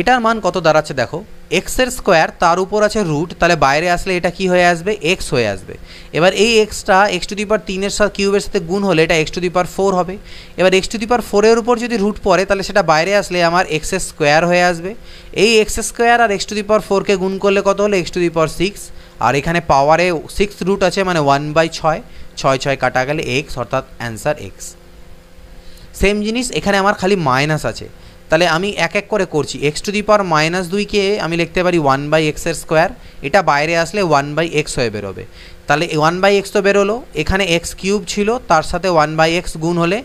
Speaker 1: এটার মান কত দাঁড়াচ্ছে দেখো, x এর স্কোয়ার তার উপর আছে রুট, তাহলে বাইরে আসলে এটা কি হয়ে আসবে, x হয়ে আসবে। এবার এই extra x to the power 3 এর সাথে কিউবের সাথে গুণ হলে এটা x টু দি পাওয়ার 4 হবে। এবার x টু দি পাওয়ার 4 এর উপর যদি রুট পড়ে তাহলে সেটা বাইরে আসলে আমার x এর স্কোয়ার হয়ে আসবে। এই x স্কোয়ার আর x টু দি পাওয়ার 4কে গুণ করলে কত হলো, x টু দি পাওয়ার 6, আর এখানে পাওয়ারে 6 রুট আছে মানে 1/6, 6 6 কাটা গেলে x, অর্থাৎ অ্যান্সার x। সেম জিনিস এখানে আমার খালি মাইনাস আছে, তাহলে আমি এক এক করে করছি। x টু দি পাওয়ার -2কে আমি লিখতে পারি 1/x এর স্কোয়ার, এটা বাইরে আসলে 1/x হয়ে বেরোবে। তাহলে 1/x তো বেরোলো, এখানে x কিউব ছিল তার সাথে 1/x গুণ হলে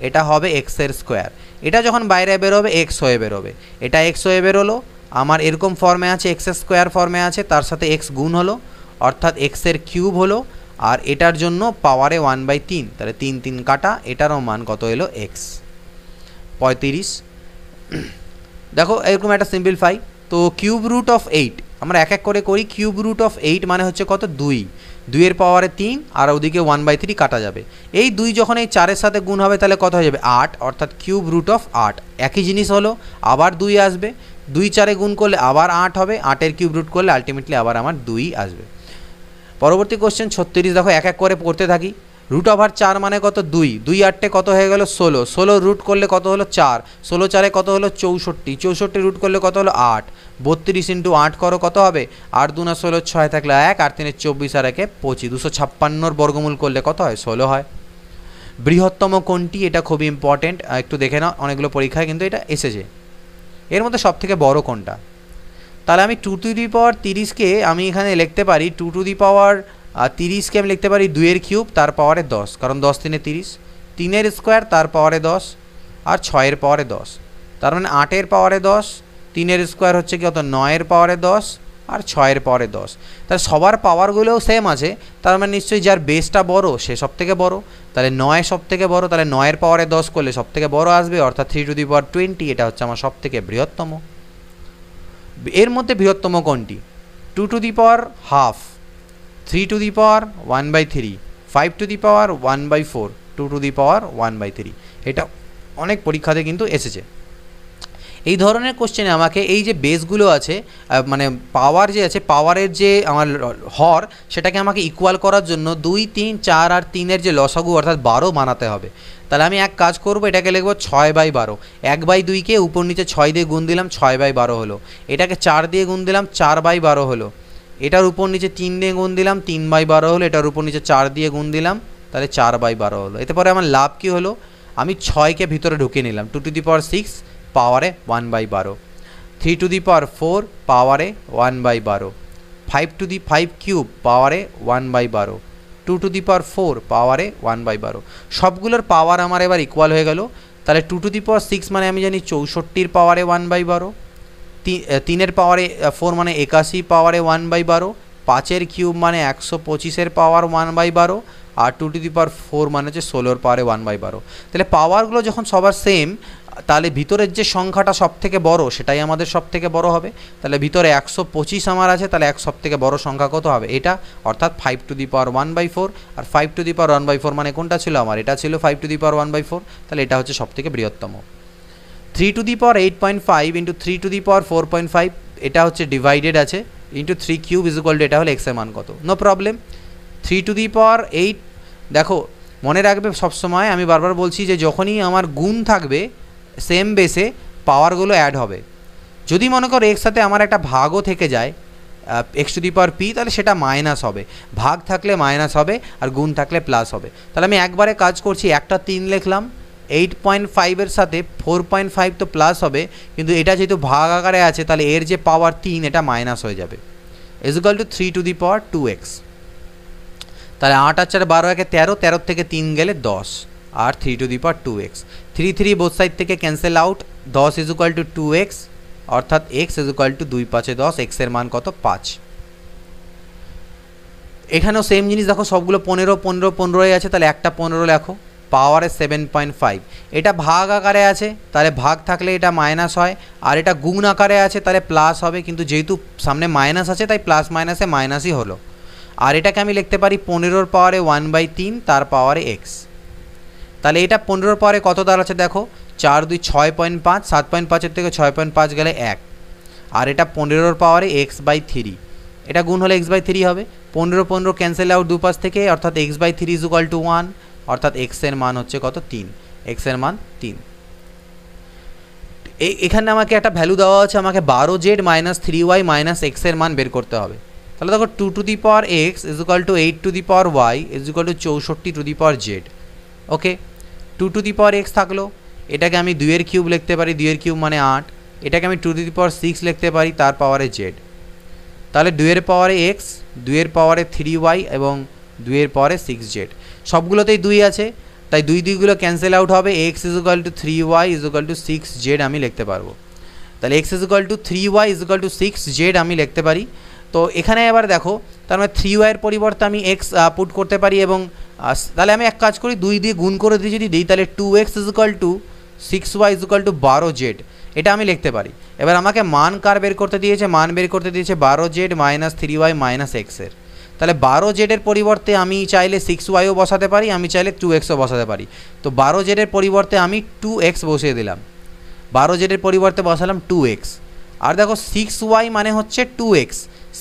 Speaker 1: এটা হবে x এর স্কোয়ার, এটা যখন বাইরে বেরোবে x হয়ে বেরোবে, এটা x হয়ে বেরোলো। আমার এরকম ফর্মে আছে, x স্কোয়ার ফর্মে আছে, তার সাথে x গুণ হলো, অর্থাৎ x এর কিউব হলো, আর এটার জন্য পাওয়ারে 1/3, তাহলে 3 3 কাটা, এটারও মান কত এলো x 35। দেখো এরকম একটা সিম্পলিফাই, তো কিউব রুট অফ 8 আমরা এক এক করে করি। কিউব রুট অফ 8 মানে হচ্ছে কত, 2, 2 এর পাওয়ারে 3, আর ওদিকে 1/3 কাটা যাবে। এই 2 যখন এই 4 সাথে গুণ হবে তাহলে কত হয়ে যাবে, 8, অর্থাৎ কিউব রুট অফ 8। একই জিনিস হলো, আবার 2 আসবে, 2 4 গুণ করলে আবার 8 হবে, 8 এর কিউব রুট করলে আলটিমেটলি আবার আমার 2 আসবে। পরবর্তী কোশ্চেন 36, দেখো এক এক করে পড়তে থাকি। রুট ওভার 4 মানে কত, 2, 2 8 কত হয়ে গেল 16, 16 রুট করলে কত হলো 4, 16 4 কত হলো 64, 64 রুট করলে কত হলো 8, 32 ইন্টু 8 করো কত হবে, 8 2 16, 6 থাকলে 1, আর 3 24 আর 1 25, 256 বর্গমূল করলে কত হয়, 16 হয়। বৃহত্তম কোনটি, এটা খুবই ইম্পর্টেন্ট, একটু দেখে নাও, অনেকগুলো পরীক্ষায় কিন্তু এটা এসেছে। এর মধ্যে সব থেকে বড় কোনটা, তাহলে আমি 2 টু দি পাওয়ার 30কে আমি এখানে লিখতে পারি 2 টু দি পাওয়ার 30কে আমি লিখতে পারি 2 এর কিউব তার পাওয়ারে 10, কারণ 10 3 30, 3 এর স্কোয়ার তার পাওয়ারে 10, আর 6 এর পাওয়ারে 10, তার মানে 8 এর পাওয়ারে 10, 3 এর স্কোয়ার হচ্ছে কি কত, 9 এর পাওয়ারে 10, আর 6 এর পাওয়ারে 10। তাহলে সবার পাওয়ারগুলোও সেম আছে, তার মানে নিশ্চয়ই যার বেসটা বড় সে সব থেকে বড়, তাহলে 9 সব থেকে বড়, তাহলে 9 এর পাওয়ারে 10 করলে সব থেকে বড় আসবে, অর্থাৎ 3 টু দি পাওয়ার 20, এটা হচ্ছে আমার সব থেকে বৃহত্তম। এর মধ্যে বৃহত্তম কোনটি, 2 to the power half, 3 to the power 1/3, 5 to the power 1/4, 2 to the power 1/3, এটা অনেক পরীক্ষাতে কিন্তু এসেছে। এই ধরনের কোশ্চেনে আমাকে এই যে বেসগুলো আছে, মানে পাওয়ার যে আছে, পাওয়ারের যে আমার হর, সেটাকে আমাকে ইকুয়াল করার জন্য 2 3 4 আর 3 এর যে লসাগু অর্থাৎ 12 বানাতে হবে। তাহলে আমি এক কাজ করব, এটাকে লিখব 6/12, 1/2কে উপর নিচে 6 দিয়ে গুণ দিলাম, 6/12 হলো। এটাকে 4 দিয়ে গুণ দিলাম, 4/12 হলো। এটার উপর নিচে 3 দিয়ে গুণ দিলাম, 3/12 হলো। এটার উপর নিচে 4 দিয়ে গুণ দিলাম, তাহলে 4/12 হলো। এতে পরে আমার লাভ কি হলো, আমি 6কে ভিতরে ঢুকিয়ে নিলাম, 2 টু দি পাওয়ার 6 পাওয়ারে 1/12, 3 টু দি পাওয়ার 4 পাওয়ারে 1/12, 5 টু দি 5 কিউব পাওয়ারে 1/12, 2 টু দি পাওয়ার 4 পাওয়ারে 1/12। সবগুলোর পাওয়ার আমার এবার ইকুয়াল হয়ে গেল। তাহলে 2 টু দি পাওয়ার 6 মানে আমি জানি 64 পাওয়ারে 1/12, 3 এর পাওয়ারে 4 মানে 81 পাওয়ারে 1/12, 5 এর কিউব মানে 125 পাওয়ার 1/12, আর 2 টু দি পাওয়ার 4 মানে হচ্ছে 16 পাওয়ারে 1/12। তাহলে পাওয়ারগুলো যখন সবার সেম, তাহলে ভিতরের যে সংখ্যাটা সবথেকে বড় সেটাই আমাদের সবথেকে বড় হবে। তাহলে ভিতরে 125 আমার আছে, তাহলে সবথেকে বড় সংখ্যা কত হবে? এটা, অর্থাৎ 5⁴, আর 5⁴ মানে কোনটা ছিল আমার? এটা ছিল 5⁴, তাহলে এটা হচ্ছে সবথেকে বৃহত্তম। 3⁸ ইন্টু 3⁴5, এটা হচ্ছে ডিভাইডেড আছে, ইন্টু 3³ এটা হলো এক্সের মান কত? No problem. 3⁸, দেখো মনে রাখবে সবসময়, আমি বারবার বলছি যে যখনই আমার গুণ থাকবে সেম বেসে পাওয়ারগুলো অ্যাড হবে। যদি মনে করো এর সাথে আমার একটা ভাগও থেকে যায় x⁴p, তাহলে সেটা মাইনাস হবে। ভাগ থাকলে মাইনাস হবে আর গুণ থাকলে প্লাস হবে। তাহলে আমি একবারে কাজ করছি, একটা 3 লিখলাম, 8.5 এর সাথে 4.5 তো প্লাস হবে, কিন্তু এটা যেহেতু ভাগ আকারে আছে তাহলে এর যে পাওয়ার 3 এটা মাইনাস হয়ে যাবে, = 3⁴2x। তাহলে 8 আর 4 12, 1 13, 13 থেকে 3 গেলে 10, আর 3⁴2x। 3 বোথ সাইড থেকে ক্যান্সেল আউট, 10 = 2x, অর্থাৎ x = 2 × 5 = 10, x এর মান কত? 5। এখানেও সেম জিনিস দেখো, সবগুলো 15 15 15 আছে, তাহলে একটা 15 লেখো, পাওয়ারে 7.5। এটা ভাগ আকারে আছে, তাহলে ভাগ থাকলে এটা মাইনাস হয়, আর এটা গুণ আকারে আছে তাহলে প্লাস হবে, কিন্তু যেহেতু সামনে মাইনাস আছে তাই প্লাস মাইনাসে মাইনাসই হলো। আর এটাকে আমি লিখতে পারি 15 পাওয়ারে 1/3, তার পাওয়ারে x। তাহলে এটা 15 পাওয়ারে কত দাঁড়াচ্ছে দেখো, 4 2 6.5, 7.5 থেকে 6.5 গেলে 1, আর এটা 15 পাওয়ারে x/3, এটা গুণ হলে x/3 হবে। 15 15 ক্যান্সেল আউট দুপাশ থেকে, অর্থাৎ x/3 = 1, অর্থাৎ x এর মান হচ্ছে কত? 3, x এর মান 3। এখানে আমাকে একটা ভ্যালু দেওয়া আছে, আমাকে 12z - 3y - x এর মান বের করতে হবে। তাহলে দেখো 2⁴x = 8⁴y = 64⁴z। ওকে, 2⁴x থাকলো, এটাকে আমি 2 এর কিউব লিখতে পারি, 2 এর কিউব মানে 8, এটাকে আমি 2⁶ লিখতে পারি, তার পাওয়ারে z। তাহলে 2 এর পাওয়ারে x, 2 এর পাওয়ারে 3y এবং 2 এর পাওয়ারে 6z। সবগুলোতেই 2 আছে, তাই 2 2গুলো ক্যান্সেল আউট হবে, x = 3y = 6z আমি লিখতে পারবো। তাহলে x = 3y = 6z আমি লিখতে পারি। তো এখানে এবার দেখো, তার মানে 3y এর পরিবর্তে আমি x পুট করতে পারি, এবং তাহলে আমি এক কাজ করি, 2 দিয়ে গুণ করে দিয়ে যদি দিই, তাহলে 2x = 6y = 12z, এটা আমি লিখতে পারি। এবার আমাকে মান কার বের করতে দিয়েছে? মান বের করতে দিয়েছে 12z - 3y - x এর। তাহলে 12z এর পরিবর্তে আমি চাইলে 6yও বসাতে পারি, আমি চাইলে 2xও বসাতে পারি। তো 12z এর পরিবর্তে আমি 2x বসিয়ে দিলাম, 12z এর পরিবর্তে বসালাম 2x। আর দেখো 6y মানে হচ্ছে 2x,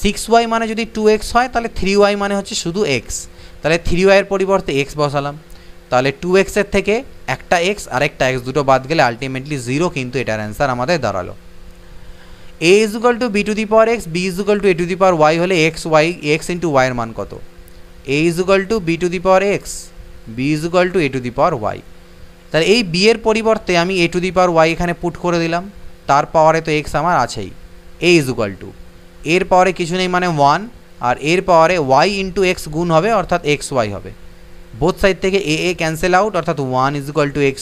Speaker 1: 6y মানে যদি 2x হয় তাহলে 3y মানে হচ্ছে শুধু x, তাহলে 3y এর পরিবর্তে x বসালাম। তাহলে 2x এর থেকে একটা x আর একটা x দুটো বাদ গেলে আলটিমেটলি 0, কিন্তু এটার অ্যান্সার আমাদের দাঁড়ালো a = b⁴x, b = a⁴y হলে x × y এর মান কত? a = b⁴x, b = a⁴y। তাহলে এই b এর পরিবর্তে আমি a⁴y এখানে পুট করে দিলাম, তার পাওয়ারে তো x আমার আছেই। a = এর পাওয়ারে কিছু নেই মানে 1, আর এর পাওয়ারে y × x গুণ হবে, অর্থাৎ xy হবে। বোথ সাইড থেকে a ক্যান্সেল আউট, অর্থাৎ 1 =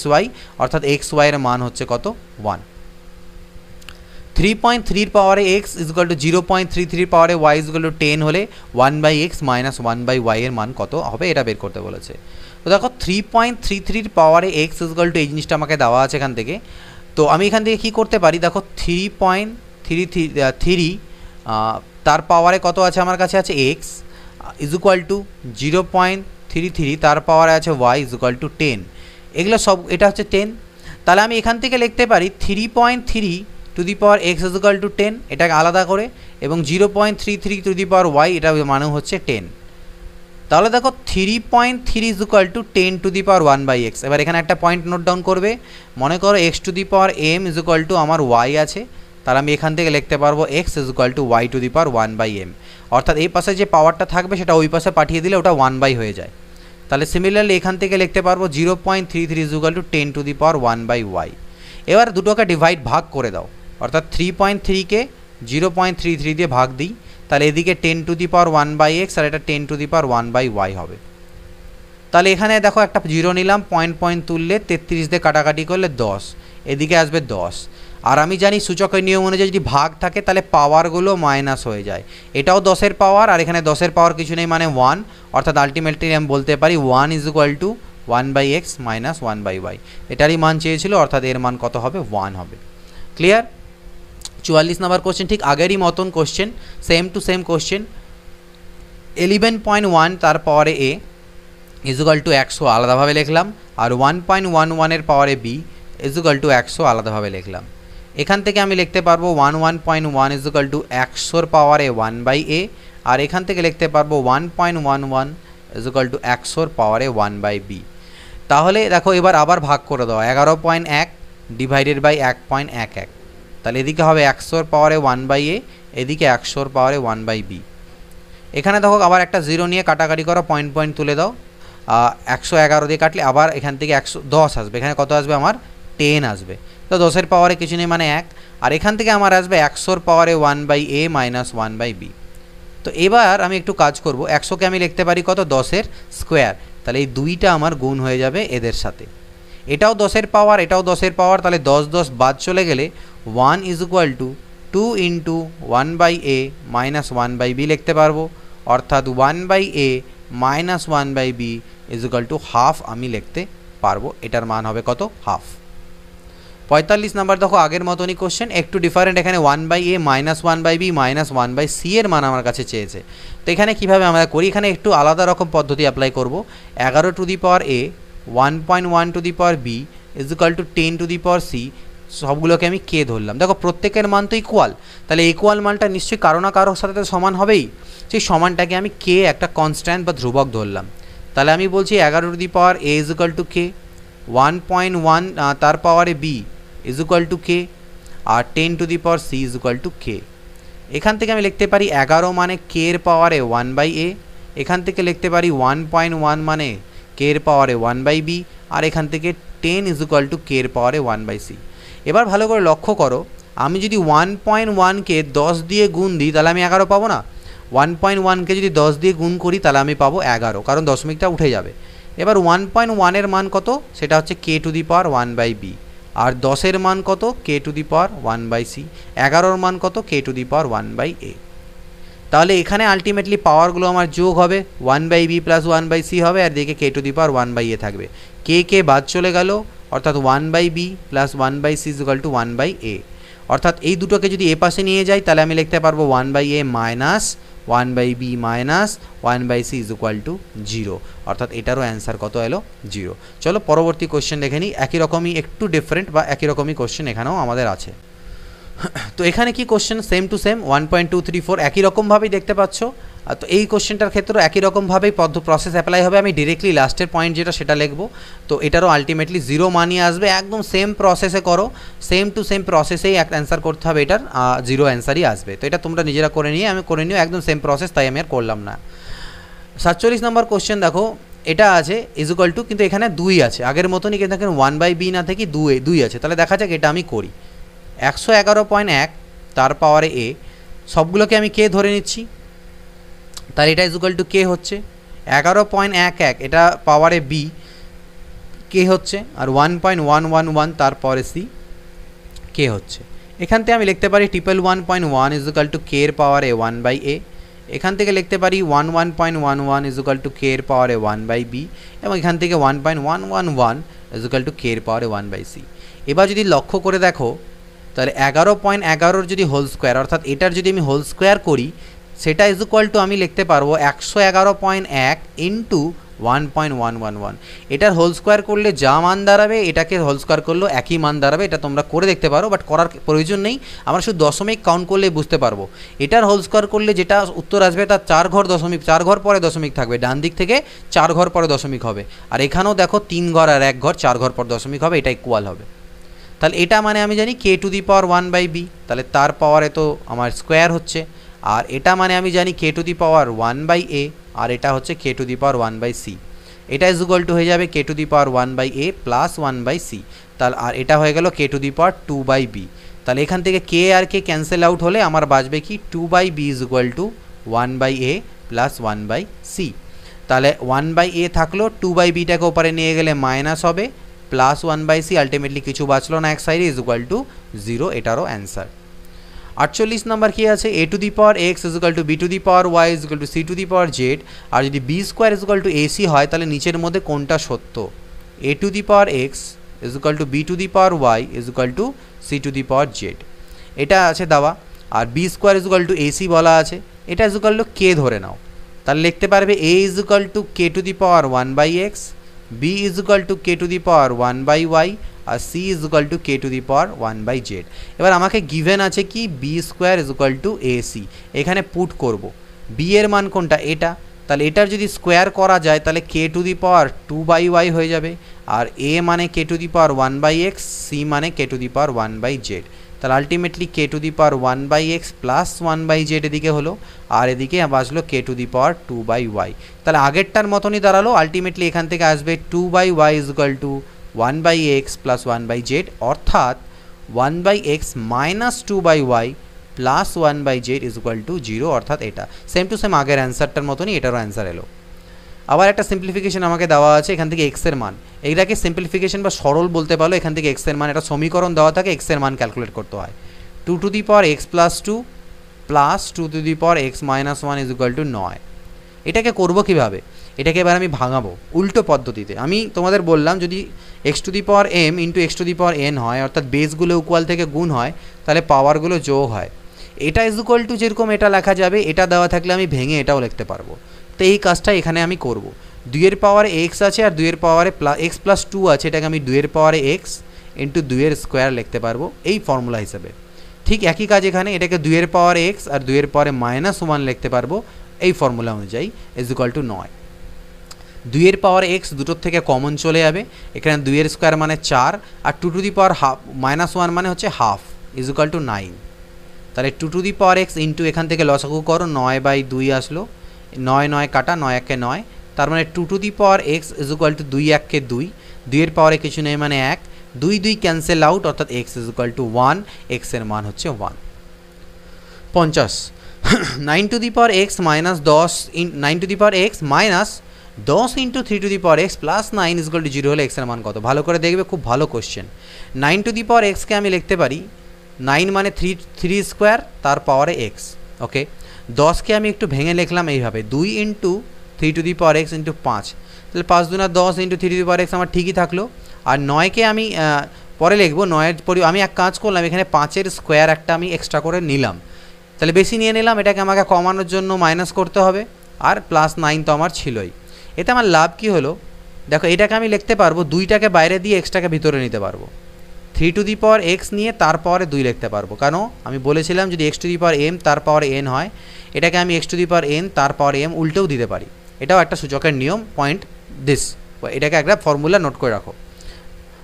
Speaker 1: xy, অর্থাৎ xy এর মান হচ্ছে কত? 1। 3.3 পাওয়ারে x = 0.33 পাওয়ারে y = 10 হলে 1/x - 1/y এর মান কত হবে, এটা বের করতে বলেছে। তো দেখো 3.33 পাওয়ারে x = এই জিনিসটা আমাকে দেওয়া আছে এখান থেকে। তো আমি এখান থেকে কী করতে পারি, দেখো 3.33 তার পাওয়ারে কত আছে আমার কাছে? আছে x = 0.33, তার পাওয়ারে আছে y = 10, এগুলো সব, এটা হচ্ছে 10। তাহলে আমি এখান থেকে লিখতে পারি 3.3x = 10, এটাকে আলাদা করে, এবং 0.33y এটা মানে হচ্ছে 10। তাহলে দেখো 3.3 = 10⁻1/x। এবার এখানে একটা পয়েন্ট নোট ডাউন করবে, মনে করো x⁴m = আমার y আছে, তাহলে আমি এখান থেকে লিখতে পারবো x = y⁴1/m, অর্থাৎ এই পাশে যে পাওয়ারটা থাকবে সেটা ওই পাশে পাঠিয়ে দিলে ওটা 1/, হয়ে যায়। তাহলে সিমিলারলি এখান থেকে লিখতে পারবো 0.33 = 10⁻1/y। এবার দুটোকে ডিভাইড, ভাগ করে দাও, অর্থাৎ 3.3কে 0.33 দিয়ে ভাগ দিই, তাহলে এদিকে 10⁻1/x আর এটা 10⁻1/y হবে। তাহলে এখানে দেখো একটা 0 নিলাম, পয়েন্ট তুললে 33 দিয়ে কাটাকাটি করলে 10, এদিকে আসবে 10। আর আমি জানি সূচকের নিয়ম অনুযায়ী যদি ভাগ থাকে তাহলে পাওয়ারগুলো মাইনাস হয়ে যায়, এটাও 10-এর পাওয়ার আর এখানে 10-এর পাওয়ার কিছু নেই মানে 1, অর্থাৎ আলটিমেটলি আমি বলতে পারি 1 = 1/x মাইনাস 1/y, এটারই মান চেয়েছিল, অর্থাৎ এর মান কত হবে? 1 হবে। ক্লিয়ার? 44 নম্বর কোশ্চেন ঠিক আগেরই মতন question, same to same question. 11.1 তার পাওয়ারে a ইজুকাল টু 100 আলাদাভাবে লিখলাম, আর 1.11 এর পাওয়ারে b ইজুকাল টু 100 আলাদাভাবে লিখলাম। এখান থেকে আমি লিখতে পারবো 11.1 ইজুকাল টু 100 পাওয়ারে 1/a, আর এখান থেকে লিখতে পারবো 1.11 ইজুকাল টু 100 পাওয়ারে 1/b। তাহলে দেখো এবার আবার ভাগ করে দাও, 11.1 ডিভাইডেড বাই 1.11, তাহলে এদিকে হবে 100 পাওয়ারে 1/a, এদিকে 100 পাওয়ারে 1/b। এখানে দেখো আবার একটা জিরো নিয়ে কাটাকাটি করো, পয়েন্ট পয়েন্ট তুলে দাও, 111 দিয়ে কাটলে আবার এখান থেকে 110 আসবে, এখানে কত আসবে? আমার 10 আসবে। তো 10-এর পাওয়ারে কিছু নেই মানে 1, আর এখান থেকে আমার আসবে 100 পাওয়ারে 1/a মাইনাস 1/b। তো এবার আমি একটু কাজ করব, 100কে আমি লিখতে পারি কত? 10-এর স্কোয়ার, তাহলে এই দুইটা আমার গুণ হয়ে যাবে এদের সাথে। এটাও 10-এর পাওয়ার, এটাও 10-এর পাওয়ার, তাহলে 10 বাদ চলে গেলে 1 is equal to 2 into 1/a minus 1/b লিখতে পারবো, অর্থাৎ 1/a minus 1/b is equal to half আমি লিখতে পারবো। এটার মান হবে কত? হাফ। 45 নাম্বার দেখো আগের মতনই কোশ্চেন, একটু ডিফারেন্ট। এখানে 1/a minus 1/b minus 1/c এর মান আমার কাছে চেয়েছে। তো এখানে কীভাবে আমরা করি? এখানে একটু আলাদা রকম পদ্ধতি অ্যাপ্লাই করব। 11 to the power a, 1.1 two the power b is equal two 10 to the power c, সবগুলোকে আমি কে ধরলাম। দেখো প্রত্যেকের মান তো ইকুয়াল, তাহলে ইকুয়াল মানটা নিশ্চয়ই কারো না কারোর সাথে তো সমান হবেই। সেই সমানটাকে আমি কে একটা কনস্ট্যান্ট বা ধ্রুবক ধরলাম। তাহলে আমি বলছি 11 to the power a is equal to k, 1.1 তার পাওয়ারে b is equal to k, আর 10 to the power c is equal to k. এখান থেকে আমি লিখতে পারি 11 মানে কে এর পাওয়ারে 1/a, এখান থেকে লিখতে পারি 1.1 মানে কে এর পাওয়ারে 1/b, আর এখান থেকে 10 ইজ ইকুয়াল টু কে এর পাওয়ারে 1/c। এবার ভালো করে লক্ষ্য করো, আমি যদি 1.1কে 10 দিয়ে গুণ দিই তাহলে আমি 11 পাবো না? 1.1কে যদি 10 দিয়ে গুণ করি তাহলে আমি পাবো 11, কারণ দশমিকটা উঠে যাবে। এবার 1.1 এর মান কত? সেটা হচ্ছে কে টু দি পাওয়ার 1/b, আর 10-এর মান কত? কে টু দি পাওয়ার 1/c, 11-র মান কত? কে টু দি পাওয়ার 1/a। তাহলে এখানে আলটিমেটলি পাওয়ারগুলো আমার যোগ হবে, 1/b প্লাস 1/c হবে, আর দিকে কে টু দি পাওয়ার 1/a থাকবে। কে বাদ চলে গেল, অর্থাৎ 1/b plus 1/c is equal two 1/a। অর্থাৎ এই দুটোকে যদি এ পাশে নিয়ে যাই তাহলে আমি লিখতে পারবো 1/a minus 1/b minus 1/c is equal to 0, অর্থাৎ এটারও অ্যান্সার কত এলো? 0। চলো পরবর্তী কোশ্চেন দেখে নিই, একই রকমই একটু ডিফারেন্ট বা একই রকমই কোশ্চেন এখানেও আমাদের আছে। তো এখানে কি কোশ্চেন? সেম টু সেম 1.234 একই রকমভাবেই দেখতে পাচ্ছ। তো এই কোশ্চেনটার ক্ষেত্রেও একই রকমভাবেই প্রসেস অ্যাপ্লাই হবে। আমি ডিরেক্টলি লাস্টের পয়েন্ট যেটা সেটা লিখবো। তো এটারও আলটিমেটলি 0 মানিয়ে আসবে, একদম সেম প্রসেসে করো, সেম টু সেম প্রসেসেই একটা অ্যান্সার করতে হবে, এটার 0 অ্যান্সারই আসবে। তো এটা তোমরা নিজেরা করে নিয়ে আমি করে নিও, একদম সেম প্রসেস, তাই আমি আর করলাম না। 47 নম্বর কোশ্চেন দেখো, এটা আছে ইজ ইকুয়াল টু, কিন্তু এখানে 2 আছে, আগের মতনই, কিন্তু এখানে 1/b না থেকে 2 আছে। তাহলে দেখা যাক এটা আমি করি। 111.1 তার পাওয়ারে a, সবগুলোকে আমি কে ধরে নিচ্ছি, তার এটা ইজ ইকুয়াল টু কে হচ্ছে 11.11, এটা পাওয়ারে b কে হচ্ছে, আর 1.111 তার পাওয়ারে c কে হচ্ছে। এখান থেকে আমি লিখতে পারি 111.1 ইজ ইকুয়াল টু কে এর পাওয়ারে 1/a, এখান থেকে লিখতে পারি 11.11 ইজ ইকুয়াল টু কে এর পাওয়ারে 1/b, এবং এখান থেকে 1.111 ইজ ইকুয়াল টু কে এর পাওয়ারে 1/c। এবার যদি লক্ষ্য করে দেখো তাহলে 11.11 যদি হোল স্কোয়ার, অর্থাৎ এটার যদি আমি হোল স্কোয়ার করি সেটা ইজ ইকুয়াল টু আমি লিখতে পারবো 111.1 ইন্টু 1.111। এটার হোল স্কোয়ার করলে যা মান দাঁড়াবে এটাকে হোল স্কোয়ার করলেও একই মান দাঁড়াবে। এটা তোমরা করে দেখতে পারো, বাট করার প্রয়োজন নেই, আমরা শুধু দশমিক কাউন্ট করলেই বুঝতে পারবো। এটার হোল স্কোয়ার করলে যেটা উত্তর আসবে তার 4 ঘর পরে দশমিক থাকবে, ডান দিক থেকে 4 ঘর পরে দশমিক হবে, আর এখানেও দেখো 3 ঘর আর 1 ঘর 4 ঘর পর দশমিক হবে, এটা ইকুয়াল হবে। তাহলে এটা মানে আমি জানি কে টু দি পাওয়ার 1/b, তাহলে তার পাওয়ারে তো আমার স্কোয়ার হচ্ছে, আর এটা মানে আমি জানি কে টু দি পাওয়ার 1/a, আর এটা হচ্ছে কে টু দি পাওয়ার 1/c। এটা ইজ ইকুয়াল টু হয়ে যাবে কে two the power 1/a plus 1/c, তাহলে আর এটা হয়ে গেল কে টু দি পাওয়ার 2/b। তাহলে এখান থেকে কে আর কে ক্যান্সেল আউট হলে আমার বাঁচবে কি 2/b is equal two 1/a plus 1/c। তাহলে 1/a থাকলো, 2/bটাকে ওপারে নিয়ে গেলে মাইনাস হবে, প্লাস 1/c, আলটিমেটলি কিছু বাঁচলো না এক সাইডে, ইজ ইকুয়াল টু 0, এটারও অ্যান্সার। 48 নাম্বার কি আছে, a two the power x is equal two b two the power y is equal two c two the power z। আর যদি b square is equal to ac হয় তাহলে নিচের মধ্যে কোনটা সত্য, a two the power x is equal two b two the power y is equal two c two the power z, এটা আছে দেওয়া। আর b square is equal to ac বলা আছে, এটা ইজ ইকুয়াল টু k ধরে নাও, তাহলে লিখতে পারবে a is equal to k to the power 1 by x, b is equal to k to the power 1 by y, আর c is equal to k to the power 1 by z। এবার আমাকে given আছে কি b square is equal to ac, এখানে put করব b এর মান কোনটা, এটা, তাহলে এটার যদি স্কোয়ার করা যায় তাহলে k to the power 2 by y হয়ে যাবে, আর a মানে k to the power 1 by x, c মানে k to the power 1 by z। তাহলে ultimately k to the power 1 by x plus 1 by z এদিকে হলো, আর এদিকে আসলো k to the power 2 by y। তাহলে আগেরটার মতনই দাঁড়ালো, আলটিমেটলি এখান থেকে আসবে 2 by y is equal to 1 by x plus 1 by z, অর্থাৎ 1 by x minus 2 by y plus 1 by z is equal to 0, অর্থাৎ এটা সেম টু সেম আগের অ্যান্সারটার মতনই এটারও অ্যান্সার এলো। আবার একটা সিম্পলিফিকেশন আমাকে দেওয়া আছে, এখান থেকে x এর মান, এইটাকে সিম্পলিফিকেশন বা সরল বলতে পারো। এখান থেকে x এর মান, এটা সমীকরণ দেওয়া থাকে, x এর মান ক্যালকুলেট করতে হয়। 2 to the power x plus 2 plus 2 to the power x minus 1 is equal two 9। এটাকে করবো কীভাবে, এটাকে এবার আমি ভাঙাবো উল্টো পদ্ধতিতে। আমি তোমাদের বললাম যদি x to the power m into x to the power n হয়, অর্থাৎ বেসগুলো ইকুয়াল থেকে গুণ হয়, তাহলে পাওয়ারগুলো যোগ হয়। এটা ইজ ইকুয়াল টু যেরকম এটা লেখা যাবে, এটা দেওয়া থাকলে আমি ভেঙে এটাও লিখতে পারবো। তো এই কাজটা এখানে আমি করব। 2 এর পাওয়ারে x আছে আর 2 এর পাওয়ারে x প্লাস 2 আছে, এটাকে আমি 2 এর পাওয়ারে x ইন্টু 2 এর স্কোয়ার লিখতে পারবো এই ফর্মুলা হিসেবে। ঠিক একই কাজ এখানে, এটাকে 2 এর পাওয়ারে x আর 2 এর পাওয়ারে মাইনাস 1 লিখতে পারবো এই ফর্মুলা অনুযায়ী, ইজ ইকুয়াল টু 9। 2 এর পাওয়ার x দুটোর থেকে কমন চলে যাবে, এখানে 2 এর স্কোয়ার মানে 4, আর 2 to the power half minus 1 মানে হচ্ছে হাফ, ইজ ইকুয়াল টু 9। তাহলে 2 to the power x into এখান থেকে লসাগু করো, 9 বাই 2 আসলো, 9 9 কাটা, 9 একে 9, তার মানে 2 to the power x is equal to 2 1 2, 2 এর পাওয়ারে কিছু নেই মানে 1, 2 2 ক্যান্সেল আউট, অর্থাৎ x is equal to 1, x এর মান হচ্ছে 1। 50 9 two the power x minus 10 9 two the power x minus 10 into 3 to the power x plus 9 is equal to 0 হলে x এর মান কত, ভালো করে দেখবে, খুব ভালো question. 9 two the power x কে আমি লিখতে পারি 9 মানে 3 স্কোয়ার তার পাওয়ারে x, ওকে। 10কে আমি একটু ভেঙে লিখলাম এইভাবে, 2 into 3 to the power x into 5, তাহলে 5 দুনা 10 into 3 to the power x আমার ঠিকই থাকলো। আর 9কে আমি পরে লিখবো, 9-এর পরে আমি এক কাজ করলাম, এখানে 5-এর স্কোয়ার একটা আমি এক্সট্রা করে নিলাম, তাহলে বেশি নিয়ে নিলাম, এটাকে আমাকে কমানোর জন্য মাইনাস করতে হবে, আর প্লাস 9 তো আমার ছিলই। এতে আমার লাভ কী হলো, দেখো এটাকে আমি লিখতে পারবো, 2টাকে বাইরে দিয়ে এক্সট্রাকে ভিতরে নিতে পারবো, 3 টু দি পাওয়ার x নিয়ে তার পাওয়ারে 2 লিখতে পারবো, কারণ আমি বলেছিলাম যদি x to the power m তার পাওয়ারে n হয়, এটাকে আমি x to the power n তার পাওয়ারে m উল্টেও দিতে পারি, এটাও একটা সূচকের নিয়ম, পয়েন্ট দিস, এটাকে একটা ফর্মুলা নোট করে রাখো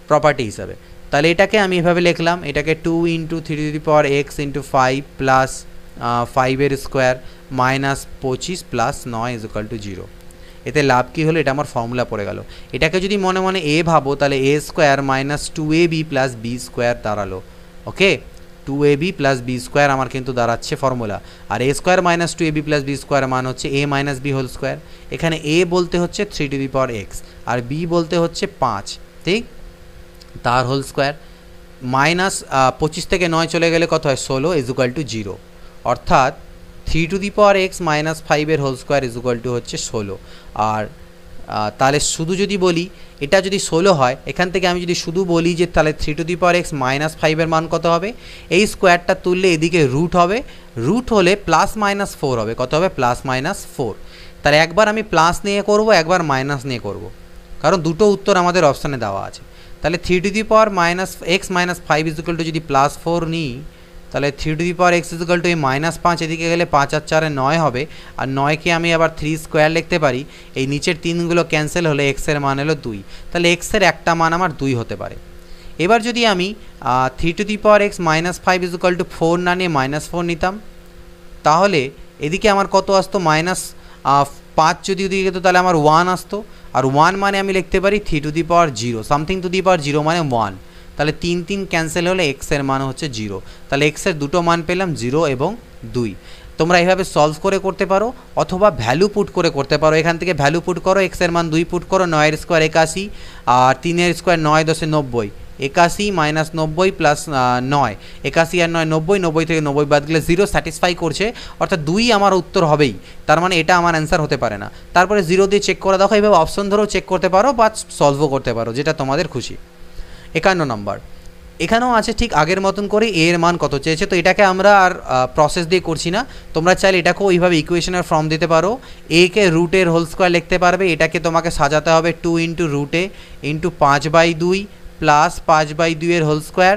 Speaker 1: প্রপার্টি হিসাবে। তাহলে এটাকে আমি এভাবে লিখলাম, এটাকে 2 into 3 to the power x into 5 plus 5-এর square minus 25 plus 9 is equal to 0। এতে লাভ কী হলো, এটা আমার ফর্মুলা পড়ে গেল। এটাকে যদি মনে মনে a ভাবো তাহলে a square minus 2ab plus b square দাঁড়ালো, okay. 2ab plus b square আমার কিন্তু দাঁড়াচ্ছে ফর্মুলা, আর a square minus 2ab plus b square মান হচ্ছে a minus b whole square. এখানে a বলতে হচ্ছে 3 টু দি পাওয়ার x আর b বলতে হচ্ছে 5, ঠিক, তার হোল স্কোয়ার, মাইনাস 25 থেকে 9 চলে গেলে কত হয় 16 ইজ ইকুয়াল টু 0, অর্থাৎ 3 to the power x minus 5-এর whole square is equal to হচ্ছে 16। আর তাহলে শুধু যদি বলি এটা যদি 16 হয়, এখান থেকে আমি যদি শুধু বলি যে তাহলে 3 to the power x minus 5-এর মান কত হবে, এই স্কোয়ারটা তুললে এদিকে রুট হবে, রুট হলে প্লাস মাইনাস 4 হবে, কত হবে প্লাস মাইনাস 4। তাহলে একবার আমি প্লাস নিয়ে করব, একবার মাইনাস নিয়ে করব, কারণ দুটো উত্তর আমাদের অপশানে দেওয়া আছে। তাহলে 3 to the power minus x minus 5 is equal two যদি প্লাস 4 নিই, তাহলে 3 to the power x is equal two এই মাইনাস 5 এদিকে গেলে 5 আর 4 9 হবে, আর 9কে আমি আবার 3 স্কোয়ার লিখতে পারি, এই নিচের 3গুলো ক্যান্সেল হলে x এর মান হলো 2, তাহলে x এর একটা মান আমার 2 হতে পারে। এবার যদি আমি 3 to the power x minus 5 is equal to 4 না নিয়ে মাইনাস 4 নিতাম, তাহলে এদিকে আমার কত আসতো, মাইনাস 5 যদি ওদিকে যেত তাহলে আমার 1 আসতো, আর 1 মানে আমি লিখতে পারি 3 to the power 0, something to the power 0 মানে 1, তাহলে 3 3 ক্যান্সেল হলে x এর মান হচ্ছে 0, তাহলে x এর দুটো মান পেলাম 0 এবং 2। তোমরা এইভাবে সলভ করে করতে পারো, অথবা ভ্যালু পুট করে করতে পারো, এখান থেকে ভ্যালু পুট করো, x এর মান 2 পুট করো, 9 এর স্কোয়ার 81 আর 3 এর স্কোয়ার 9 10 90, 81 মাইনাস 90 প্লাস 9, 81 আর 9 90, 90 থেকে 90 বাদ গেলে 0 স্যাটিসফাই করছে, অর্থাৎ 2 আমার উত্তর হবেই, তার মানে এটা আমার অ্যান্সার হতে পারে না। তারপরে 0 দিয়ে চেক করে দেখো, এইভাবে অপশন ধরেও চেক করতে পারো বা সলভও করতে পারো, যেটা তোমাদের খুশি। 51 নম্বর, এখানেও আছে ঠিক আগের মতন করে এ এর মান কত চেয়েছে, তো এটাকে আমরা আর প্রসেস দিয়ে করছি না, তোমরা চাইলে এটাকেও এইভাবে ইকুয়েশনের ফর্ম দিতে পারো। এ কে রুটের হোল স্কোয়ার লিখতে পারবে, এটাকে তোমাকে সাজাতে হবে 2 ইন্টু রুটে ইন্টু 5/2 প্লাস 5/2 এর হোল স্কোয়ার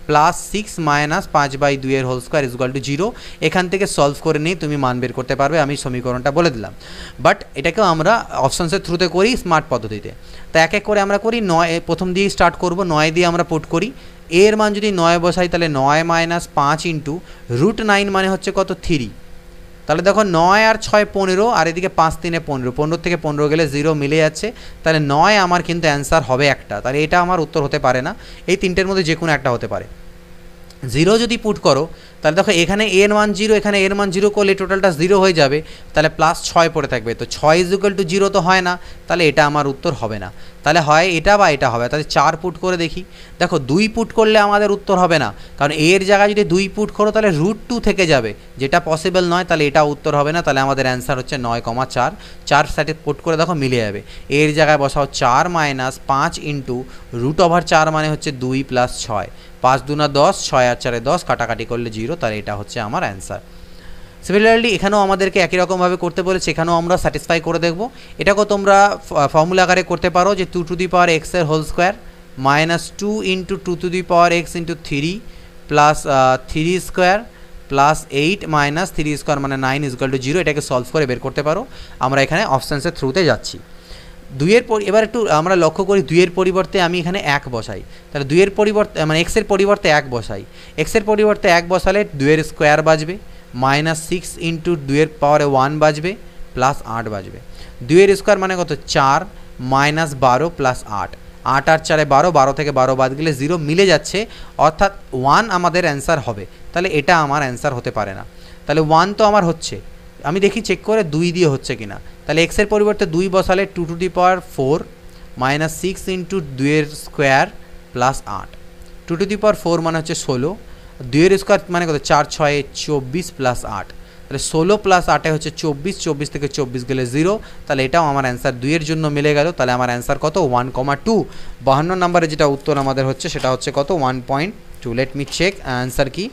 Speaker 1: প্লাস 6 মাইনাস 5/2 এর whole square is equal to 0। এখান থেকে সলভ করে নিয়ে তুমি মান বের করতে পারবে, আমি সমীকরণটা বলে দিলাম। বাট এটাকেও আমরা অপশানসের থ্রুতে করি স্মার্ট পদ্ধতিতে। তো এক এক করে আমরা করি, 9 প্রথম দিয়েই স্টার্ট করব, 9 দিয়ে আমরা পুট করি। এর মান যদি 9 বসাই তাহলে 9 মাইনাস 5 ইন্টু রুট 9 মানে হচ্ছে কত 3, তাহলে দেখো 9 আর 6 15, আর এদিকে 5 3 15, 15 থেকে 15 গেলে 0 মিলে যাচ্ছে, তাহলে 9 আমার কিন্তু অ্যান্সার হবে একটা, তাহলে এটা আমার উত্তর হতে পারে না, এই তিনটের মধ্যে যে কোনো একটা হতে পারে। 0 যদি পুট করো তাহলে দেখো এখানে এর মান 0, এখানে এর মান 0 করলে টোটালটা 0 হয়ে যাবে, তাহলে প্লাস 6 পড়ে থাকবে, তো 6 ইজ ইকুয়াল টু 0 তো হয় না, তাহলে এটা আমার উত্তর হবে না, তাহলে হয় এটা বা এটা হবে। তাহলে 4 পুট করে দেখি, দেখো 2 পুট করলে আমাদের উত্তর হবে না, কারণ এর জায়গায় যদি 2 পুট করো তাহলে রুট 2 থেকে যাবে, যেটা পসিবল নয়, তাহলে এটা উত্তর হবে না, তাহলে আমাদের অ্যান্সার হচ্ছে 9,4। 4 সাইডে পুট করে দেখো মিলে যাবে, এর জায়গায় বসাও 4 মাইনাস 5 ইন্টু রুট ওভার 4 মানে হচ্ছে 2 প্লাস 6, 5 2 10, 6 আর 4 10, কাটাকাটি করলে 0, তাহলে এটা হচ্ছে আমার অ্যান্সার। সিমিলারলি এখানেও আমাদেরকে একই রকমভাবে করতে বলেছে, এখানেও আমরা স্যাটিসফাই করে দেখব। এটাকেও তোমরা ফর্মুলা আকারে করতে পারো যে 2 টু দি পাওয়ার এক্স এর whole square minus 2 into 2 to the power x into 3 plus 3 square plus 8 minus 3 square মানে 9 ইজ ইকুয়াল টু 0, এটাকে সলভ করে বের করতে পারো। আমরা এখানে অপশানসের থ্রুতে যাচ্ছি। 2 এর এবার একটু আমরা লক্ষ্য করি, 2 এর পরিবর্তে আমি এখানে 1 বসাই, তাহলে 2 এর পরিবর্তে মানে এক্সের পরিবর্তে 1 বসাই, এক্সের পরিবর্তে 1 বসালে 2 এর স্কোয়ার বাজবে মাইনাস 6 ইন্টু 2 এর পাওয়ারে 1 বাজবে প্লাস 8 বাজবে। 2 এর স্কোয়ার মানে কত 4 মাইনাস 12 প্লাস 8, 8 আর 4 12, 12 থেকে 12 বাদ গেলে 0 মিলে যাচ্ছে, অর্থাৎ 1 আমাদের অ্যান্সার হবে, তাহলে এটা আমার অ্যান্সার হতে পারে না। তাহলে 1 তো আমার হচ্ছে, আমি দেখি চেক করে 2 দিয়ে হচ্ছে কিনা, তাহলে এক্সের পরিবর্তে 2 বসালে 2 to the power 4 minus 6 into 2 এর square plus 8, 2 to the power 4 মানে হচ্ছে 16, 2 এর স্কোয়ার মানে কত 4 6 24 প্লাস 8, তাহলে 16 প্লাস 8 হচ্ছে 24, 24 থেকে 24 গেলে 0, তাহলে এটাও আমার অ্যান্সার 2 এর জন্য মিলে গেল, তাহলে আমার অ্যান্সার কত 1,2। 52 নম্বরে যেটা উত্তর আমাদের হচ্ছে সেটা হচ্ছে কত 1.2। লেট মি চেক অ্যান্সার কি,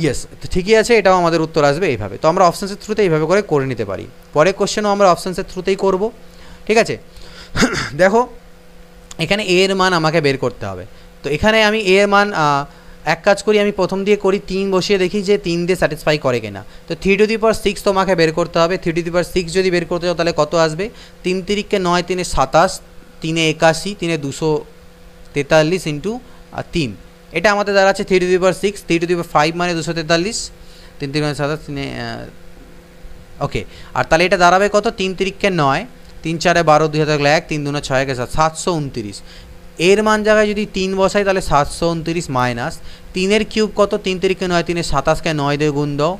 Speaker 1: ইয়েস, তো ঠিকই আছে, এটাও আমাদের উত্তর আসবে এইভাবে। তো আমরা অপশানসের থ্রুতে এইভাবে করে নিতে পারি, পরের কোশ্চেনও আমরা অপশানসের থ্রুতেই করব, ঠিক আছে। দেখো এখানে এ এর মান আমাকে বের করতে হবে, তো এখানে আমি এ এর মান এক কাজ করি, আমি প্রথম দিয়ে করি 3 বসিয়ে দেখি যে 3 দিয়ে স্যাটিসফাই করে কিনা। তো 3 টু দি পাওয়ার 6 তোমাকে বের করতে হবে, 3 টু দি পাওয়ার 6 যদি বের করতে চাও তাহলে কত আসবে, 3 তিরিকে 9, 3 27, 3 81, 3 243 ইন্টু 3, এটা আমাদের দ্বারা আছে 3 to the power 6, 3 to the পাওয়ার 5 মানে 243, 3 3 27, 3 ওকে, আর তাহলে এটা দাঁড়াবে কত 3 তিরিকে 9, 3 4 12, 2 হাতে 1, 3 2 6 7, 729। এর মান জায়গায় যদি 3 বসাই তাহলে 729 মাইনাস 3 এর কিউব কত, 3 তিরিকে 9, 3 27কে 9 দিয়ে গুণ দাও,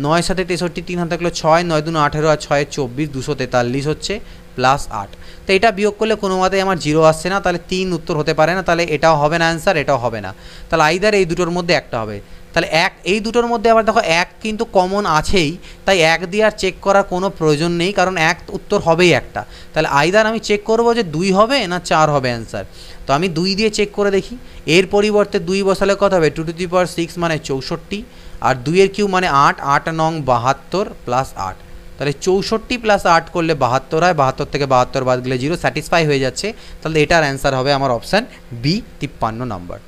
Speaker 1: 9 7 63, 3 হাতে থাকলো 6, 9 2 18 আর 6 24, 243 হচ্ছে প্লাস 8। তো এটা বিয়োগ করলে কোনো মতেই আমার 0 আসছে না, তাহলে 3 উত্তর হতে পারে না, তাহলে এটাও হবে না অ্যান্সার, এটাও হবে না, তাহলে আইদার এই দুটোর মধ্যে একটা হবে। তাহলে এই দুটোর মধ্যে আবার দেখো 1 কিন্তু কমন আছেই, তাই 1 দিয়ে আর চেক করার কোনো প্রয়োজন নেই, কারণ 1 উত্তর হবেই একটা, তাহলে আইদার আমি চেক করবো যে 2 হবে না 4 হবে অ্যান্সার। তো আমি 2 দিয়ে চেক করে দেখি, এর পরিবর্তে 2 বসালে কত হবে 2 টু দি পাওয়ার 6 মানে 64, আর 2 এর কিউব মানে 8, 8 নং 72 প্লাস 8, তাহলে 64 প্লাস 8 করলে 72 হয়, 72 থেকে 72 বাদ গেলে 0, স্যাটিসফাই হয়ে যাচ্ছে, তাহলে এটার অ্যান্সার হবে আমার অপশান বি 53 নম্বর।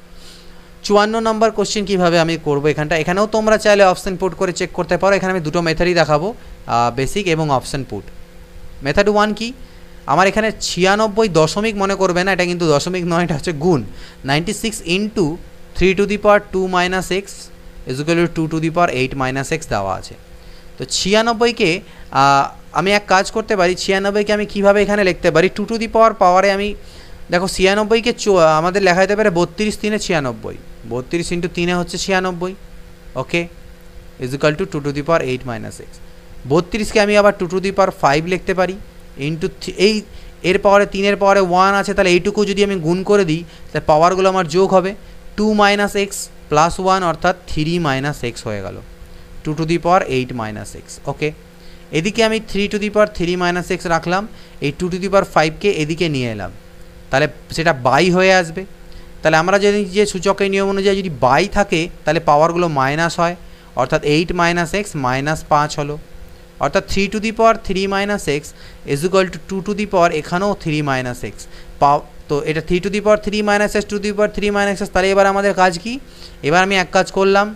Speaker 1: 54 নম্বর কোশ্চেন কীভাবে আমি করবো এখানেও তোমরা চাইলে অপশান পুট করে চেক করতে পারো, এখানে আমি দুটো মেথডই দেখাবো, বেসিক এবং অপশান পুট। মেথড 1 কি, আমার এখানে 96 দশমিক মনে করবে না, এটা কিন্তু দশমিক নয়, এটা হচ্ছে গুণ, 96 into 3 to the power 2 minus x is equal to 2 to the power 8 minus x দেওয়া আছে। তো 96কে আমি এক কাজ করতে পারি, 96কে আমি কীভাবে এখানে লিখতে পারি, 2 টু দি পাওয়ারে আমি দেখো 96কে আমাদের লেখা যেতে পারে 32 3 96, 32 ইন্টু 3 হচ্ছে 96, okay, is equal to 2 to the power 8 minus x. 32কে আমি আবার 2 টু দি পাওয়ার 5 লিখতে পারি ইন্টু এর পাওয়ারে 3 এর পাওয়ারে 1 আছে, তাহলে এইটুকু যদি আমি গুণ করে দিই তাহলে পাওয়ারগুলো আমার যোগ হবে 2 মাইনাস এক্স প্লাস 1 অর্থাৎ 3 মাইনাস এক্স হয়ে গেল 2 to the power 8 minus x. Okay, এদিকে আমি 3 to the power 3 minus x রাখলাম, এই 2 টু দি পাওয়ার 5কে এদিকে নিয়ে এলাম, তাহলে সেটা বাই হয়ে আসবে। তাহলে আমরা যদি যে সূচকের নিয়ম অনুযায়ী যদি বাই থাকে তাহলে পাওয়ারগুলো মাইনাস হয়, অর্থাৎ 8 মাইনাস এক্স মাইনাস 5 হলো, অর্থাৎ 3 to the power 3 minus x is equal to 2 to the power এখানেও 3 মাইনাস এক্স তো এটা 3 to the power 3 minus x 2 to the power 3 minus x. তাহলে এবার আমাদের কাজ কি, এবার আমি এক কাজ করলাম,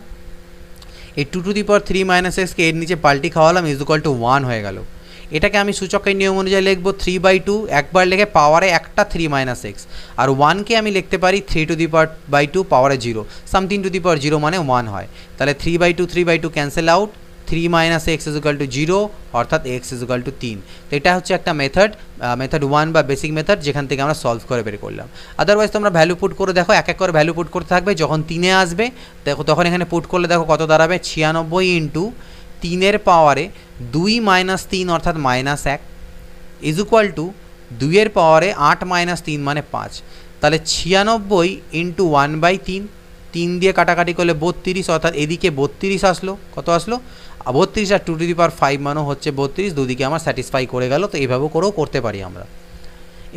Speaker 1: এই 2 টু দি পাওয়ার 3 মাইনাস এক্সকে এর নিচে পাল্টি খাওয়ালাম, ইজ ইকুয়াল টু 1 হয়ে গেল। এটাকে আমি সূচকের নিয়ম অনুযায়ী লিখবো 3/2, একবার লিখে পাওয়ারে একটা 3 মাইনাস এক্স, আর 1কে আমি লিখতে পারি 3 টু দি পাওয়ার বাই 2 পাওয়ারে 0, সামথিং টু দি পাওয়ার 0 মানে 1 হয়। তাহলে 3/2 cancel out, 3 minus x is equal to 0 অর্থাৎ এক্স ইজ ইকুয়াল টু 3। তো এটা হচ্ছে একটা মেথড 1 বা বেসিক মেথড, যেখান থেকে আমরা সলভ করে বের করলাম। আদারওয়াইজ তোমরা ভ্যালু পুট করে দেখো, এক এক করে ভ্যালু পুট করতে থাকবে, যখন 3-এ আসবে দেখো তখন এখানে পুট করলে দেখো কত দাঁড়াবে, 96 ইন্টু 3-এর পাওয়ারে 2 মাইনাস 3 অর্থাৎ মাইনাস 1 ইজ ইকুয়াল টু 2-এর পাওয়ারে 8 মাইনাস 3 মানে 5। তাহলে 96 ইন্টু 1/3, 3 দিয়ে কাটাকাটি করলে 32 অর্থাৎ এদিকে 32 আসলো, কত আসলো 32, আর 2 টু দি পাওয়ার 5 মানও হচ্ছে 32, দুদিকে আমার স্যাটিসফাই করে গেল। তো এইভাবে করেও করতে পারি আমরা।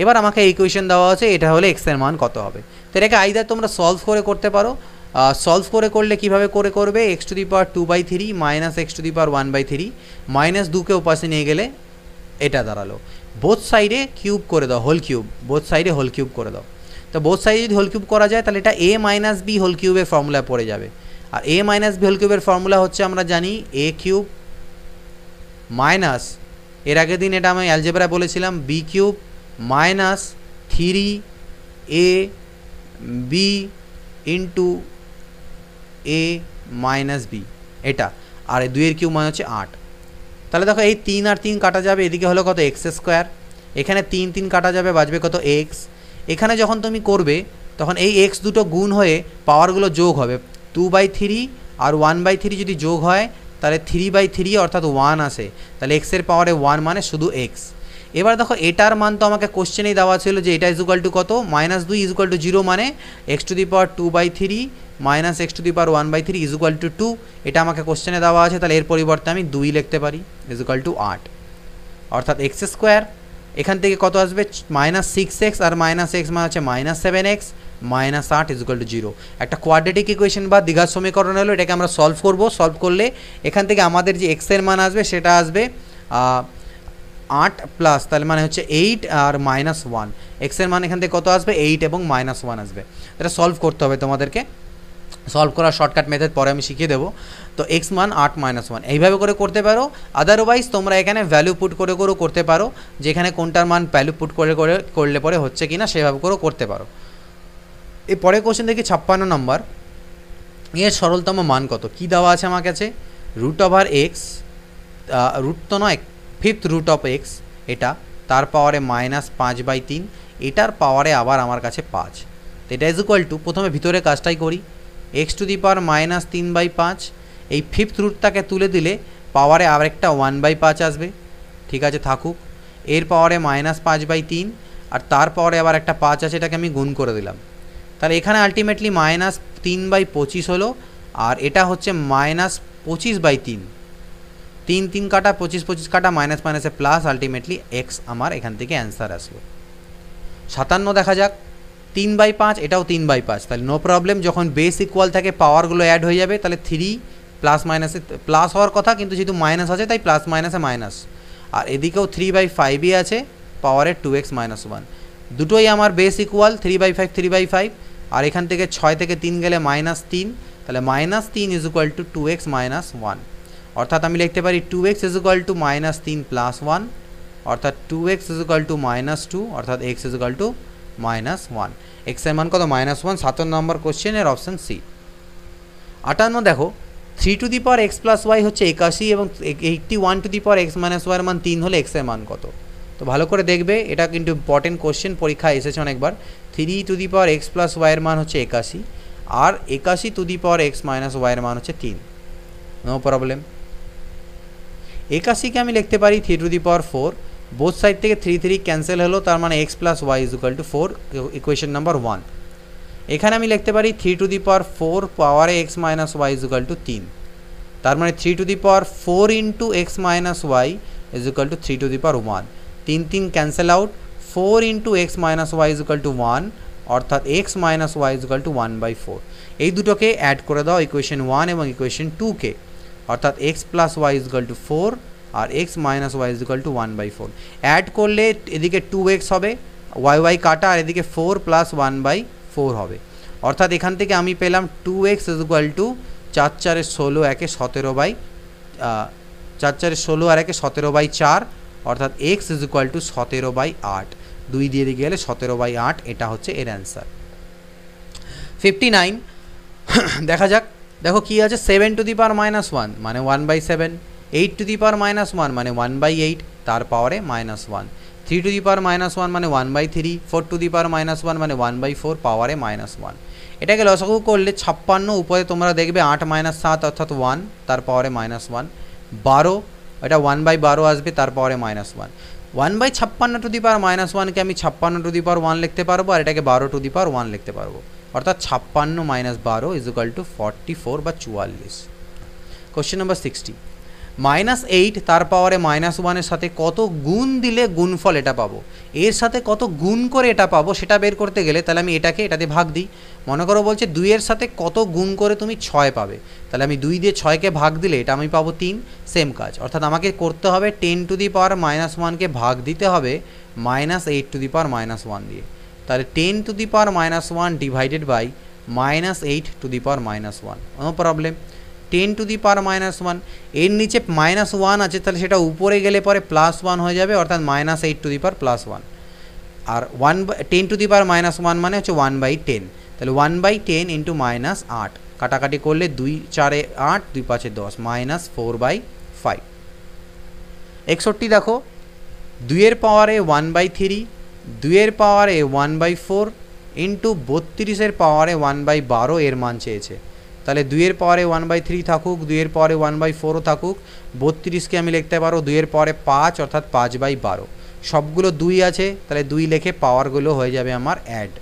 Speaker 1: এবার আমাকে এই ইকুয়েশন দেওয়া আছে, এটা হলে এক্স এর মান কত হবে। তো এটাকে আইদার তোমরা সলভ করে করতে পারো, সলভ করে করলে কীভাবে করে করবে, x to the power 2/3 minus x to the power 1/3 minus 2কে ওপাশে নিয়ে গেলে এটা দাঁড়ালো, বোথ সাইডে কিউব করে দাও, হোল কিউব, বোথ সাইডে হোল কিউব করে দাও। তো বোথ সাইডে যদি হোল কিউব করা যায় তাহলে এটা এ মাইনাস বি হোল কিউবের ফর্মুলা পড়ে যাবে। আর এ মাইনাস বি হোল কিউবের ফর্মুলা হচ্ছে আমরা জানি এ কিউব মাইনাস, এর আগের দিন এটা আমি অ্যালজেব্রা বলেছিলাম, B cube minus 3 A B into a minus B, এটা, আর এই 2-এর কিউব মানে হচ্ছে 8। তাহলে দেখো এই 3 আর 3 কাটা যাবে, এদিকে হলো কত এক্স স্কোয়ার, এখানে 3 3 কাটা যাবে, বাঁচবে কত এক্স। এখানে যখন তুমি করবে তখন এই এক্স দুটো গুণ হয়ে পাওয়ারগুলো যোগ হবে, 2/3 আর 1/3 যদি যোগ হয় তাহলে 3/3 অর্থাৎ 1 আসে, তাহলে এক্সের পাওয়ারে 1 মানে শুধু এক্স। এবার দেখো এটার মান তো আমাকে কোশ্চেনেই দেওয়া ছিল যে এটা ইজ ইকুয়াল টু কত, -2 ইজ ইকুয়াল টু 0 মানে x to the power 2/3 minus x to the power 1/3 is equal to 2, এটা আমাকে কোশ্চেনে দেওয়া আছে। তাহলে এর পরিবর্তে আমি 2 লিখতে পারি, ইজ ইকুয়াল টু 8, অর্থাৎ এক্স স্কোয়ার এখান থেকে কত আসবে -6x আর -x মানে হচ্ছে -7x -8 ইজ ইকুয়াল টু 0। একটা কোয়াড্রেটিক ইকুয়েশন বা দ্বিঘাত সমীকরণ হলো, এটাকে আমরা সলভ করব। সলভ করলে এখান থেকে আমাদের যে এক্সের মান আসবে সেটা আসবে 8 প্লাস, তাহলে মানে হচ্ছে 8 আর -1, এক্সের মান এখান থেকে কত আসবে 8 এবং -1 আসবে। এটা সলভ করতে হবে তোমাদেরকে, সলভ করার শর্টকাট মেথড পরে আমি শিখিয়ে দেবো। তো এক্স মান 8 -1 এইভাবে করে করতে পারো। আদারওয়াইজ তোমরা এখানে ভ্যালু পুট করে করেও করতে পারো, যেখানে কোনটার মান ভ্যালু পুট করে করলে পরে হচ্ছে কি না সেভাবে করেও করতে পারো। এই পরের কোশ্চেন দেখি 56 নম্বর, এর সরলতম মান কত, কি দেওয়া আছে আমার কাছে, √x, রুট তো নয়, 5th রুট অফ এক্স, এটা তার পাওয়ারে -5/3, এটার পাওয়ারে আবার আমার কাছে 5। তো এটা ইজ ইকুয়াল টু, প্রথমে ভিতরে কাজটাই করি, এক্স টু দি পাওয়ার -3/5, এই 5th রুটটাকে তুলে দিলে পাওয়ারে আরেকটা 1/5 আসবে, ঠিক আছে থাকুক, এর পাওয়ারে -5/3 আর তার পাওয়ারে আবার একটা 5 আছে, এটাকে আমি গুণ করে দিলাম। তাহলে এখানে আলটিমেটলি -3/25 হলো, আর এটা হচ্ছে -25/3, 3 3 কাটা 25 25 কাটা মাইনাস মাইনাসে প্লাস, আলটিমেটলি এক্স আমার এখান থেকে অ্যান্সার আসলো। 57 দেখা যাক, 3/5, এটাও 3/5, তাহলে নো প্রবলেম, যখন বেস ইকুয়াল থাকে পাওয়ারগুলো অ্যাড হয়ে যাবে, তাহলে 3 প্লাস মাইনাসে প্লাস হওয়ার কথা, কিন্তু যেহেতু মাইনাস আছে তাই প্লাস মাইনাসে মাইনাস, আর এদিকেও 3/5ই আছে, পাওয়ারের 2x - 1, দুটোই আমার বেস ইকুয়াল, 3/5 3/5, আর এখান থেকে 6 থেকে 3 গেলে -3, তাহলে -3 ইজ ইকুয়াল টু 2x - 1, অর্থাৎ আমি লিখতে পারি 2x ইজ ইকুয়াল টু -3 + 1, অর্থাৎ 2x ইজ ইকুয়াল টু -2, অর্থাৎ x is equal to -1। x এর মান কত -1, 57 নম্বর কোশ্চেনের অপশন সি। 58 দেখো, 3 to the power x plus y হচ্ছে 81 এবং 81 to the power x minus y এর মান 3 হলে x এর মান কত। তো ভালো করে দেখবে, এটা কিন্তু ইম্পর্টেন্ট কোশ্চেন, পরীক্ষায় এসেছে অনেকবার। 3 to the power x plus y এর মান হচ্ছে 81, আর 81 to the power x minus y এর মান হচ্ছে 3, নো প্রবলেম। 81কে আমি লিখতে পারি 3 to the power 4, both side থেকে 3 3 ক্যান্সেল হলো, তার মানে x plus y is equal to 4, equation number 1। এখানে আমি লিখতে পারি 3 টু দি পাওয়ার 4 পাওয়ারে x minus y is equal to 3, তার মানে 3 to the power 4 into x minus y is equal to 3 to the power 1। 3 3 cancel out, 4 into x minus y is equal to 1, অর্থাৎ x minus y is equal to 1/4। এই দুটোকে add করে দাও equation 1 এবং equation 2কে, অর্থাৎ x plus y is equal to 4 আর x minus y is equal to 1/4। Add করলে এদিকে 2x হবে, ওয়াই ওয়াই কাটা, আর এদিকে 4 প্লাস 1/4 হবে, অর্থাৎ এখান থেকে আমি পেলাম 2x ইজ ইকুয়াল টু 4 4 16 একে 17 4 4 16 আর একে 17/4, অর্থাৎ x ইজ ইকুয়াল টু 17/8। 2 দিয়ে দিকে গেলে 17/8, এটা হচ্ছে এর অ্যান্সার। 59 দেখা যাক, দেখো কি আছে, 7 টু দি পাওয়ার মাইনাস 1 মানে 1/7, 8 টু দি পাওয়ার মাইনাস 1 মানে 1/8 তার পাওয়ারে -1, 3 টু দি পাওয়ার -1 মানে 1/3, 4 টু দি পাওয়ার -1 মানে 1/4 পাওয়ারে -1। এটাকে লসাগু করলে 56, উপরে তোমরা দেখবে 8 - 7 অর্থাৎ 1 তার পাওয়ারে -1, 12 এটা 1/12 আসবে তার পাওয়ারে -1, 1/56 টু দি পাওয়ার -1কে আমি 56 টু দি পাওয়ার 1 লিখতে পারবো, আর এটাকে 12 টু দি পাওয়ার 1 লিখতে পারবো, অর্থাৎ 56 - 12 ইজ ইকুয়াল টু 44 বা 44। কোশ্চেন নাম্বার 60, -8 তার পাওয়ারে -1-এর সাথে কত গুণ দিলে গুণফল এটা পাবো, এর সাথে কত গুণ করে এটা পাবো সেটা বের করতে গেলে তাহলে আমি এটাকে এটাতে ভাগ দিই। মনে করো বলছে 2 এর সাথে কত গুণ করে তুমি 6 পাবে, তাহলে আমি 2 দিয়ে 6কে ভাগ দিলে এটা আমি পাবো 3, সেম কাজ, অর্থাৎ আমাকে করতে হবে 10 টু দি পাওয়ার -1কে ভাগ দিতে হবে -8 টু দি পাওয়ার -1 দিয়ে, তাহলে 10 to the power -1 divided by -8 to the power -1, no problem. 10 to the power -1, এর নিচে -1 আছে, তাহলে সেটা উপরে গেলে পরে +1 হয়ে যাবে, অর্থাৎ -8 to the power +1, R 10 to the power -1 মানে হচ্ছে 1/10, তাহলে 1/10 ইন্টু -8, কাটাকাটি করলে 2 4 8 2 5 10 -4/5। 61 দেখো, 2 এর পাওয়ারে 1/3, 2 এর পাওয়ারে 1/4 ইন্টু 32 এর পাওয়ারে 1/12 এর মান চেয়েছে, তাহলে 2 এর পাওয়ারে 1/3 থাকুক, 2 এর পাওয়ারে 1/4ও থাকুক, 32কে আমি লিখতে পারো 2 এর পাওয়ারে 5 অর্থাৎ 5/12, সবগুলো 2 আছে, তাহলে 2 লিখে পাওয়ারগুলো হয়ে যাবে আমার অ্যাড।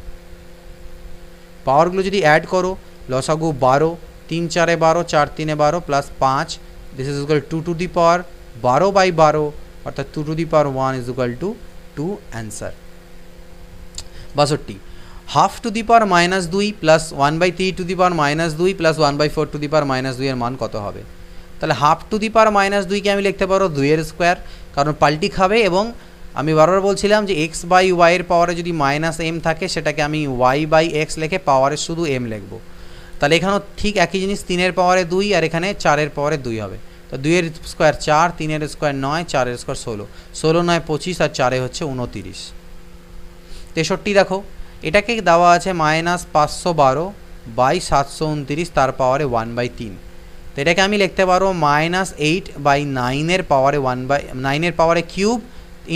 Speaker 1: পাওয়ারগুলো যদি অ্যাড করো, লসাগু 12, 3 4 12, 4 3 12 plus 5, this is equal 2 to the power 12/12, অর্থাৎ 2 to the power 1 is equal to 2, answer. 62, half to the power -2 plus 1/3 to the power -2 plus 1/4 to the power -2 এর মান কত হবে, তাহলে হাফ টু দি পাওয়ার -2কে আমি লিখতে পারো 2 এর স্কোয়ার, কারণ পাল্টি খাবে, এবং আমি বারবার বলছিলাম যে x/y এর পাওয়ারে যদি -m থাকে সেটাকে আমি y/x লিখে পাওয়ারে শুধু m লিখব, তাহলে এখানেও ঠিক একই জিনিস, 3 এর পাওয়ারে 2 আর এখানে 4 এর পাওয়ারে 2 হবে, তো 2 এর স্কোয়ার 4, 3 এর স্কোয়ার 9, 4 এর স্কোয়ার 16, 16 9 25 আর 4 হচ্ছে 29। 63 দেখো, এটাকে দেওয়া আছে -512/729 তার পাওয়ারে 1/3, তো এটাকে আমি লিখতে পারবো -8/9 এর পাওয়ারে 9 এর পাওয়ারে কিউব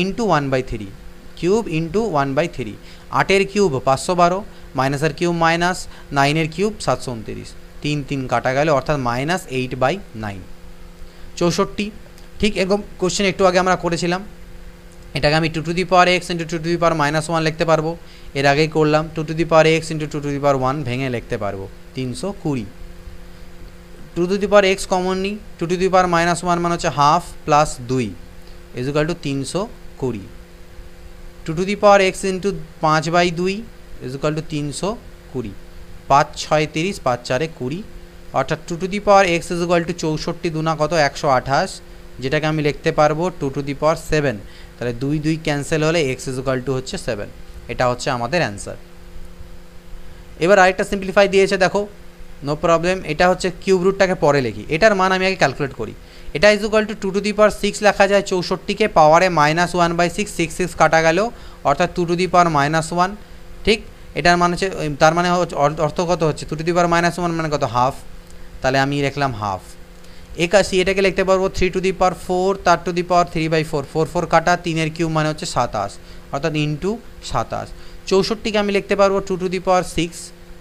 Speaker 1: ইন্টু 1/3, কিউব ইন্টু 1/3, 8 এর কিউব 512, মাইনাসের কিউব মাইনাস, 9 এর কিউব 729, 3 3 কাটা গেল, অর্থাৎ -8/9। 64, ঠিক এরকম কোশ্চেন একটু আগে আমরা করেছিলাম, এটাকে আমি 2 to the power x into 2 to the power -1 লিখতে পারবো, এর আগেই করলাম, 2 to the power x into 2 to the power 1 ভেঙে লিখতে পারবো 320। 2 to the power x common নিই, 2 টু দি পাওয়ার -1 মানে হচ্ছে half plus 2 is equal to 320, 2 to the power x into 5/2 is equal to 320, 5 6 30, 5 4 20, অর্থাৎ 2 to the power x is equal two 64 দুনা কত 128, যেটাকে আমি লিখতে পারবো 2 টু দি পাওয়ার 7, তাহলে 2 2 ক্যান্সেল হলে x ইজ ইকুয়াল টু হচ্ছে 7, এটা হচ্ছে আমাদের অ্যান্সার। এবার আরেকটা সিম্পলিফাই দিয়েছে দেখো, নো প্রবলেম, এটা হচ্ছে কিউব রুটটাকে পরে লিখি, এটার মান আমি আগে ক্যালকুলেট করি, এটা is equal to 2 to the power 6 লেখা যায়, 64কে পাওয়ারে -1/6, 6 6 কাটা গেল, অর্থাৎ 2 টু দি পাওয়ার -1, ঠিক, এটার মানে হচ্ছে, তার মানে অর্থ কত হচ্ছে 2 টু দি পাওয়ার -1 মানে কত হাফ, তাহলে আমি লিখলাম হাফ। 81, এটাকে লিখতে পারবো 3 টু দি পাওয়ার 4 তার টু দি পাওয়ার 3/4, 4 4 কাটা, 3 এর কিউব মানে হচ্ছে 27, অর্থাৎ ইন্টু 27। 64কে আমি লিখতে পারবো 2 টু দি পাওয়ার 6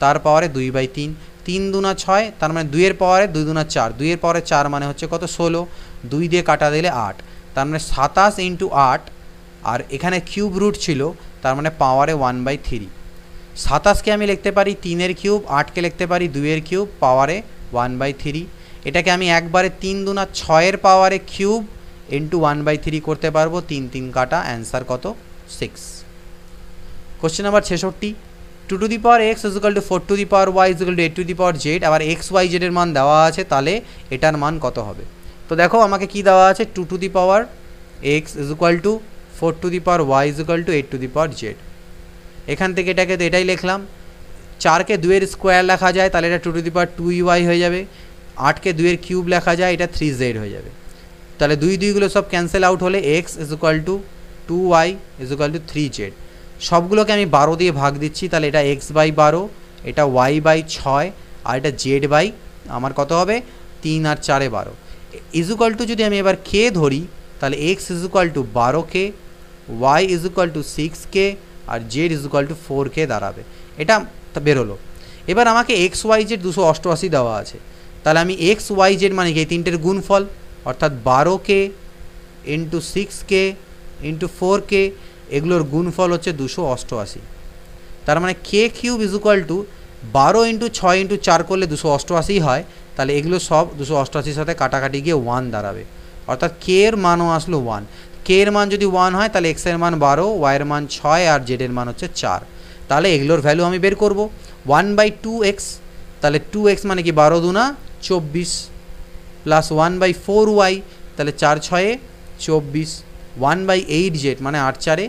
Speaker 1: তার পাওয়ারে 2/3, 3 দুনা 6, তার মানে 2 এর পাওয়ারে 2 দুনা 4, 2 এর পাওয়ারে 4 মানে হচ্ছে কত 16, 2 দিয়ে কাটা দিলে 8, তার মানে 27 ইন্টু 8 আর এখানে কিউব রুট ছিল, তার মানে পাওয়ারে 1/3। 27কে আমি লিখতে পারি 3 কিউব, 8কে লিখতে পারি 2 কিউব, পাওয়ারে 1/3। এটাকে আমি একবারে 3 দুনা 6 পাওয়ারে কিউব ইন্টু 1/3 করতে পারবো, 3 3 কাটা, অ্যান্সার কত? 6। Question number 66, 2 to the power x is equal to 4 to the power y is equal to 8 to the power z. আবার এক্স ওয়াই জেডের মান দেওয়া আছে, তাহলে এটার মান কত হবে? তো দেখো আমাকে কি দেওয়া আছে, 2 to the power x is equal to 4 to the power y is equal to 8 to the power z. এখান থেকে এটাকে তো এটাই লিখলাম। 4কে 2 স্কোয়ার লেখা যায়, তাহলে এটা 2 টু দি পাওয়ার 2y হয়ে যাবে। 8কে 2 কিউব লেখা যায়, এটা 3z হয়ে যাবে। তাহলে 2 2গুলো সব ক্যান্সেল আউট হলে x is equal two 2y is equal two 3z। সবগুলোকে আমি 12 দিয়ে ভাগ দিচ্ছি, তাহলে এটা x/12, এটা y/6, আর এটা z/ আমার কত হবে? 3 আর 4 12 ইজ ইকুয়াল টু, যদি আমি এবার k ধরি তাহলে x is equal to 12k, y is equal to 6k, আর z is equal to 4k দাঁড়াবে। এটা বেরোলো। এবার আমাকে এক্স ওয়াই জেড 288 দেওয়া আছে, তাহলে আমি এক্স ওয়াই জেড মানে কি এই তিনটের গুণফল, অর্থাৎ 12k into 6k into 4k, এগুলোর গুণফল হচ্ছে 288। তার মানে k cube is equal to 12 into 6 into 4 করলে 288 হয়, তাহলে এগুলো সব 288-র সাথে কাটাকাটি গিয়ে 1 দাঁড়াবে, অর্থাৎ কে এর মানও আসলো 1। কে এর মান যদি 1 হয় তাহলে এক্স এর মান 12, ওয়াই এর মান 6, আর জেড এর মান হচ্ছে 4। তাহলে এগুলোর ভ্যালু আমি বের করব। 1/2x, তাহলে 2x মানে কি 12 দুনা 24, প্লাস 1/4y, তাহলে 4 6 24, 1/8z মানে 8 4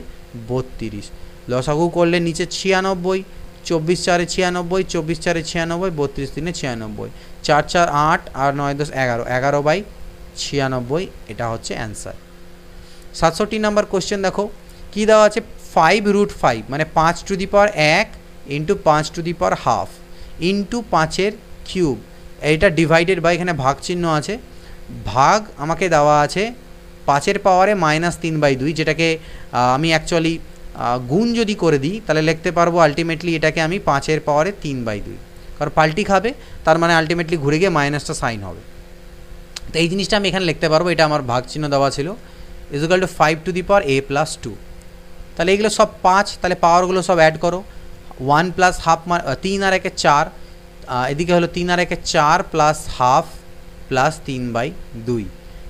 Speaker 1: 32। লসাগু করলে নিচে 96, 24 4 96, 24 4 96, 32 3 96, 4 4 8 আর 9 10 11, 11/96, এটা হচ্ছে অ্যান্সার। 67 নম্বর কোশ্চেন দেখো কি দেওয়া আছে, 5√5 মানে 5 to the power 1 into 5 to the power half into 5-এর কিউব। এইটা ডিভাইডেড বাই, এখানে ভাগ চিহ্ন আছে, ভাগ আমাকে দেওয়া আছে 5-এর পাওয়ারে -3/2, যেটাকে আমি অ্যাকচুয়ালি গুণ যদি করে দিই তাহলে লিখতে পারবো আলটিমেটলি এটাকে আমি 5-এর পাওয়ারে 3/2, কারণ পাল্টি খাবে, তার মানে আলটিমেটলি ঘুরে গিয়ে মাইনাসটা সাইন হবে। তো এই জিনিসটা আমি এখানে লিখতে পারবো, এটা আমার ভাগ চিহ্ন দেওয়া ছিল, is equal two 5 to the power a plus 2। তাহলে এগুলো সব 5, তাহলে পাওয়ারগুলো সব অ্যাড করো, 1 প্লাস হাফ 3 আর 1 4, এদিকে হলো 3 আর 1 4 প্লাস হাফ প্লাস 3/2,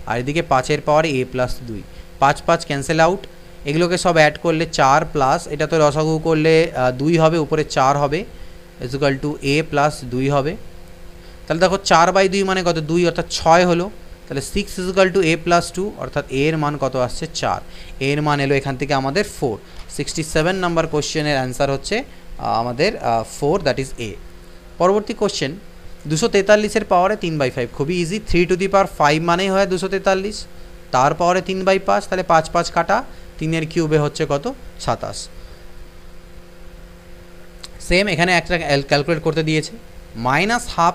Speaker 1: আর এদিকে 5-এর পাওয়ারে a প্লাস 2, 5 5 ক্যান্সেল আউট, এগুলোকে সব অ্যাড করলে 4 প্লাস, এটা তো রসাগু করলে 2 হবে, উপরে 4 হবে, is equal two a plus 2 হবে। তাহলে দেখো 4/2 মানে কত, 2, অর্থাৎ 6 হলো, তাহলে 6 is equal two a plus 2, অর্থাৎ a এর মান কত আসছে 4, a এর মান এলো এখান থেকে আমাদের 4। 67 নম্বর কোশ্চেনের অ্যান্সার হচ্ছে আমাদের 4, দ্যাট ইজ a। পরবর্তী কোশ্চেন 243-এর পাওয়ারে 3/5, খুবই ইজি, 3 টু দি পাওয়ার 5 মানেই হয় 243, তার পাওয়ারে 3/5, তাহলে 5 5 কাটা, 3-এর কিউবে হচ্ছে কত 27। সেম এখানে একটা ক্যালকুলেট করতে দিয়েছে, -12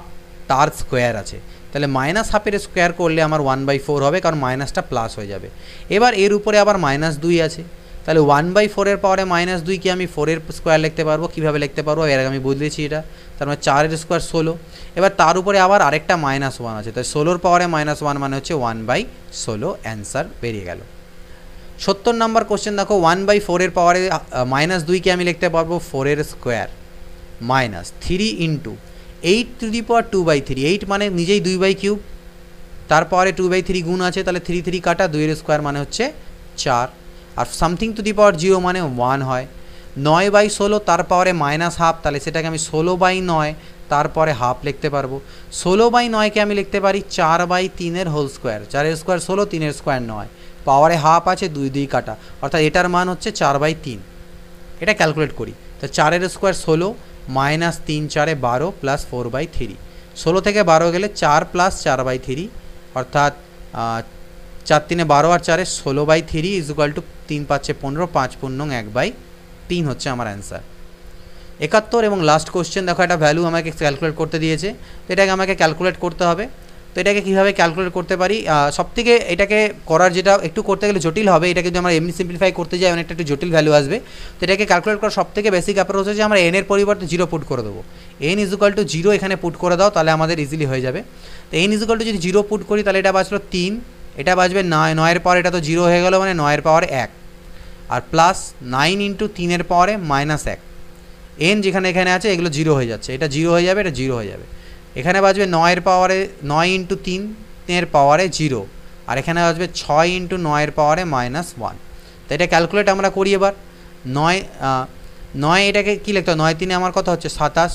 Speaker 1: তার স্কোয়ার আছে, তাহলে -12-এর স্কোয়ার করলে আমার 1/4 হবে, কারণ মাইনাসটা প্লাস হয়ে যাবে। এবার এর উপরে আবার -2 আছে, তাহলে 1/4-এর পাওয়ারে -2 কি আমি 4-এর স্কোয়ার লিখতে পারবো? কীভাবে লিখতে পারবো? এর আগে আমি বদলেছি এটা, তার মানে 4-এর স্কোয়ার 16। এবার তার উপরে আবার আরেকটা -1 আছে, তাই 16-র পাওয়ারে -1 মানে হচ্ছে 1/16, অ্যান্সার বেরিয়ে গেল। 70 নম্বর কোশ্চেন দেখো, 1/4-এর পাওয়ারে -2 কি আমি লিখতে পারবো 4-এর square minus 3 into 8 to the power 2/3, 8 মানে নিজেই 2/3, তার পাওয়ারে 2/3 গুণ আছে, তাহলে 3 3 কাটা, 2-এর স্কোয়ার মানে হচ্ছে 4, আর সামথিং টু দি পাওয়ার 0 মানে 1 হয়। 9/16 তার পাওয়ারে -1/2, তাহলে সেটাকে আমি 16/9 তারপরে হাফ লিখতে পারবো। 16/9কে আমি লিখতে পারি 4/3-এর হোল স্কোয়ার, 4-এর স্কোয়ার 16, 3-এর স্কোয়ার 9, পাওয়ারে হাফ আছে, 2 2 কাটা, অর্থাৎ এটার মান হচ্ছে 4/3। এটা ক্যালকুলেট করি, তো 4-এর স্কোয়ার 16 মাইনাস 3 4 12 প্লাস 4/3, 16 থেকে 12 গেলে 4 প্লাস 4/3, অর্থাৎ 4 3 12 আর 4 16/3 ইজ ইকুয়াল টু 3 5 15, 5 পূর্ণ 1/3 হচ্ছে আমার অ্যান্সার। 71 এবং লাস্ট কোশ্চেন দেখো, একটা ভ্যালু আমাকে ক্যালকুলেট করতে দিয়েছে, তো এটাকে আমাকে ক্যালকুলেট করতে হবে। তো এটাকে কীভাবে ক্যালকুলেট করতে পারি, সবথেকে এটাকে করার যেটা একটু করতে গেলে জটিল হবে, এটাকে যদি আমরা এমনি সিম্পলিফাই করতে যাই অনেকটা একটু জটিল ভ্যালু আসবে। তো এটাকে ক্যালকুলেট করার সবথেকে বেসিক অ্যাপ্রোচ হচ্ছে আমরা n এর পরিবর্তে 0 পুট করে দেবো, n ইজ ইকুয়াল টু 0 এখানে পুট করে দাও, তাহলে আমাদের ইজিলি হয়ে যাবে। তো n ইজ ইকুয়াল টু যদি 0 পুট করি তাহলে এটা বাঁচলো 3, এটা বাঁচবে 9, 9-এর পাওয়ার এটা তো 0 হয়ে গেল, মানে 9-এর পাওয়ার 1, আর প্লাস 9 ইন্টু 3 পাওয়ারে -1, n যেখানে এখানে আছে এগুলো 0 হয়ে যাচ্ছে, এটা 0 হয়ে যাবে, এটা 0 হয়ে যাবে। এখানে বাজবে 9 পাওয়ারে 9 ইন্টু 3 পাওয়ারে 0, আর এখানে বাজবে 6 ইন্টু 9 পাওয়ারে -1। তো এটা ক্যালকুলেট আমরা করি এবার। 9 এটাকে কী লিখতে হবে, 9 3 আমার কত হচ্ছে 27,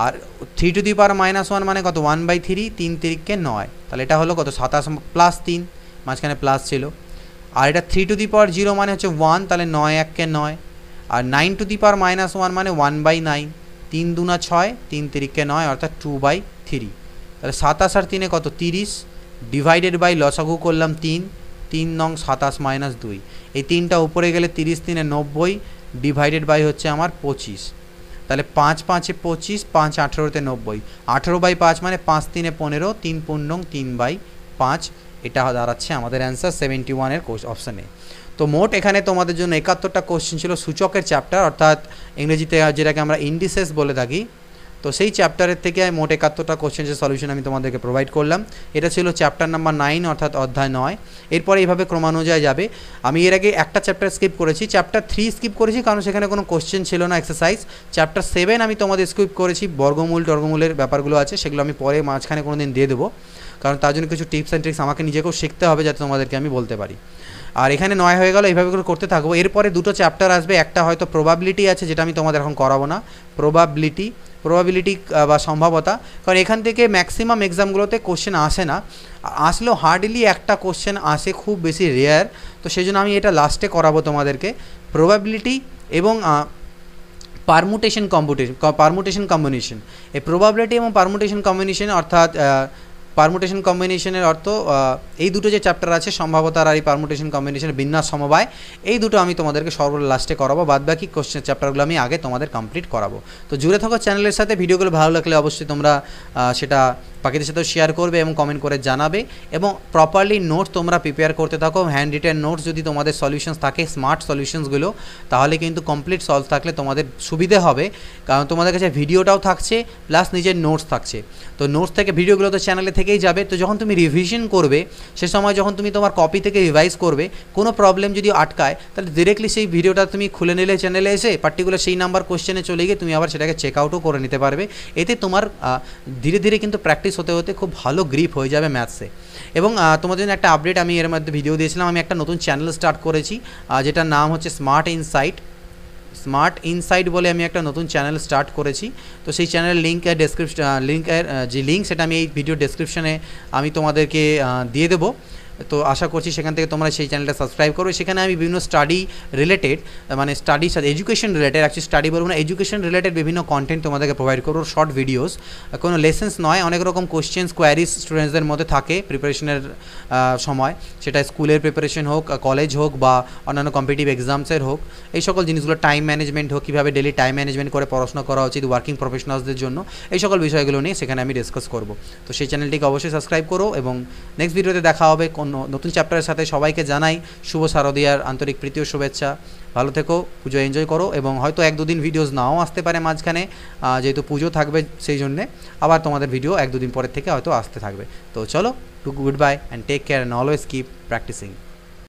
Speaker 1: আর 3 টু দি পাওয়ার -1 মানে কত 1/3, 3 3কে 9, তাহলে এটা হলো কত 27 প্লাস 3, মাঝখানে প্লাস ছিল। আর এটা 3 টু দি পাওয়ার 0 মানে হচ্ছে 1, তাহলে 9 1কে 9, আর 9 টু দি পাওয়ার -1 মানে 1/9, 3 2 6, 3 3কে 9 অর্থাৎ 2/3। তাহলে 27 আর 3 কত 30, ডিভাইডেড বাই লসাগু করলাম 3, 3 নং 27 - 2, এই 3টা উপরে গেলে 30 3 90, ডিভাইডেড বাই হচ্ছে আমার 25। তাহলে 5 5 25, 5 18 90, 18/5 মানে 5 3 15, 3 15 3/5, এটা দাঁড়াচ্ছে আমাদের অ্যান্সার 71-এর অপশানে। তো মোট এখানে তোমাদের জন্য 71টা কোশ্চেন ছিল সূচকের চ্যাপ্টার, অর্থাৎ ইংরেজিতে যেটাকে আমরা ইন্ডিসেস বলে থাকি। তো সেই চ্যাপ্টারের থেকে মোট 71টা কোশ্চেনের সলিউশন আমি তোমাদেরকে প্রোভাইড করলাম। এটা ছিল চ্যাপ্টার নাম্বার 9 অর্থাৎ অধ্যায় 9। এরপরে এইভাবে ক্রমানুযায়ী যাবে। আমি এর আগে একটা চ্যাপ্টার স্কিপ করেছি, চ্যাপ্টার 3 স্কিপ করেছি কারণ সেখানে কোনো কোশ্চেন ছিল না এক্সারসাইজ। চ্যাপ্টার 7 আমি তোমাদের স্কিপ করেছি, বর্গমূলের ব্যাপারগুলো আছে সেগুলো আমি পরে মাঝখানে কোনো দিন দিয়ে দেবো, কারণ তার জন্য কিছু টিপস অ্যান্ড ট্রিক্স আমাকে নিজেকেও শিখতে হবে যাতে তোমাদেরকে আমি বলতে পারি। আর এখানে 9 হয়ে গেল, এইভাবে করে করতে থাকবো। এরপরে দুটো চ্যাপ্টার আসবে, একটা হয়তো প্রবাবিলিটি আছে যেটা আমি তোমাদের এখন করাবো না, প্রবাবিলিটি বা সম্ভাবতা, কারণ এখান থেকে ম্যাক্সিমাম এক্সামগুলোতে কোশ্চেন আসে না, আসলেও হার্ডলি একটা কোশ্চেন আসে, খুব বেশি রেয়ার। তো সেই জন্য আমি এটা লাস্টে করাবো তোমাদেরকে, প্রবাবিলিটি এবং পারমুটেশন কম্বিনেশন। এই প্রবাবিলিটি এবং পারমুটেশন কম্বিনেশন অর্থাৎ পারমুটেশন কম্বিনেশনের অর্থ এই দুটো যে চ্যাপ্টার আছে সম্ভাবতার আর এই পারমুটেশন কম্বিনেশনের বিন্যাস সমবায়, এই দুটো আমি তোমাদেরকে লাস্টে করাবো, বাদবাকি কোশ্চেন চ্যাপ্টারগুলো আমি আগে তোমাদের কমপ্লিট করাবো। তো জুড়ে থাকো চ্যানেলের সাথে। ভিডিওগুলো ভালো লাগলে অবশ্যই তোমরা সেটা বাকিদের সাথেও শেয়ার করবে এবং কমেন্ট করে জানাবে, এবং প্রপারলি নোটস তোমরা প্রিপেয়ার করতে থাকো। হ্যান্ড রিটেন নোটস যদি তোমাদের সলিউশনস থাকে, স্মার্ট সলিউশনসগুলো, তাহলে কিন্তু কমপ্লিট সলভ থাকলে তোমাদের সুবিধে হবে, কারণ তোমাদের কাছে ভিডিওটাও থাকছে প্লাস নিজের নোটস থাকছে। তো নোটস থেকে ভিডিওগুলো তো চ্যানেলে থেকেই যাবে। তো যখন তুমি রিভিশন করবে, সে সময় যখন তুমি তোমার কপি থেকে রিভাইজ করবে, কোনো প্রবলেম যদি আটকায়, তাহলে ডিরেক্টলি সেই ভিডিওটা তুমি খুলে নিলে চ্যানেলে এসে পার্টিকুলার সেই নাম্বার কোশ্চেনে চলে গিয়ে তুমি আবার সেটাকে চেক আউটও করে নিতে পারবে। এতে তোমার ধীরে ধীরে কিন্তু প্র্যাকটিস হতে হতে খুব ভালো গ্রিপ হয়ে যাবে ম্যাথসে। এবং তোমাদের জন্য একটা আপডেট, আমি এর মধ্যে ভিডিও দিয়েছিলাম, আমি একটা নতুন চ্যানেল স্টার্ট করেছি যেটার নাম হচ্ছে স্মার্ট ইনসাইট বলে আমি একটা নতুন চ্যানেল স্টার্ট করেছি। তো সেই চ্যানেলের লিঙ্কের যে লিঙ্ক সেটা আমি এই ভিডিও ডেসক্রিপশনে আমি তোমাদেরকে দিয়ে দেবো। তো আশা করছি সেখান থেকে তোমরা সেই চ্যানেলটা সাবস্ক্রাইব করবে। সেখানে আমি বিভিন্ন স্টাডি রিলেটেড, মানে স্টাডির সাথে এডুকেশন রিলেটেড, অ্যাকচুয়ালি স্টাডি বলবো না, এডুকেশন রিলেটেড বিভিন্ন কন্টেন্ট তোমাদেরকে প্রোভাইড করবো, শর্ট ভিডিওস, কোনো লেসেন্স নয়। অনেক রকম কোশ্চেন্স কোয়ারিজ স্টুডেন্টসদের মধ্যে থাকে প্রিপারেশনের সময়, সেটা স্কুলের প্রিপারেশন হোক, কলেজ হোক, বা অন্যান্য কম্পিটিটিভ এক্সামসের হোক, এই সকল জিনিসগুলো, টাইম ম্যানেজমেন্ট হোক, কীভাবে ডেলি টাইম ম্যানেজমেন্ট করে পড়াশোনা করা উচিত ওয়ার্কিং প্রফেশনালসদের জন্য, এই সকল বিষয়গুলো নিয়ে সেখানে আমি ডিসকাস করব। তো সেই চ্যানেলটিকে অবশ্যই সাবস্ক্রাইব করো, এবং নেক্সট ভিডিওতে দেখা হবে নতুন চ্যাপ্টারের সাথে। সবাইকে জানাই শুভ শারদীয়ার আন্তরিক প্রীতি ও শুভেচ্ছা। ভালো থেকো, পুজো এনজয় করো, এবং হয়তো 1-2 দিন ভিডিওস নাও আসতে পারে মাঝখানে, যেহেতু পুজো থাকবে সেই জন্যে আবার তোমাদের ভিডিও 1-2 দিন পরের থেকে হয়তো আসতে থাকবে। তো চলো, good bye and take care and always keep practising.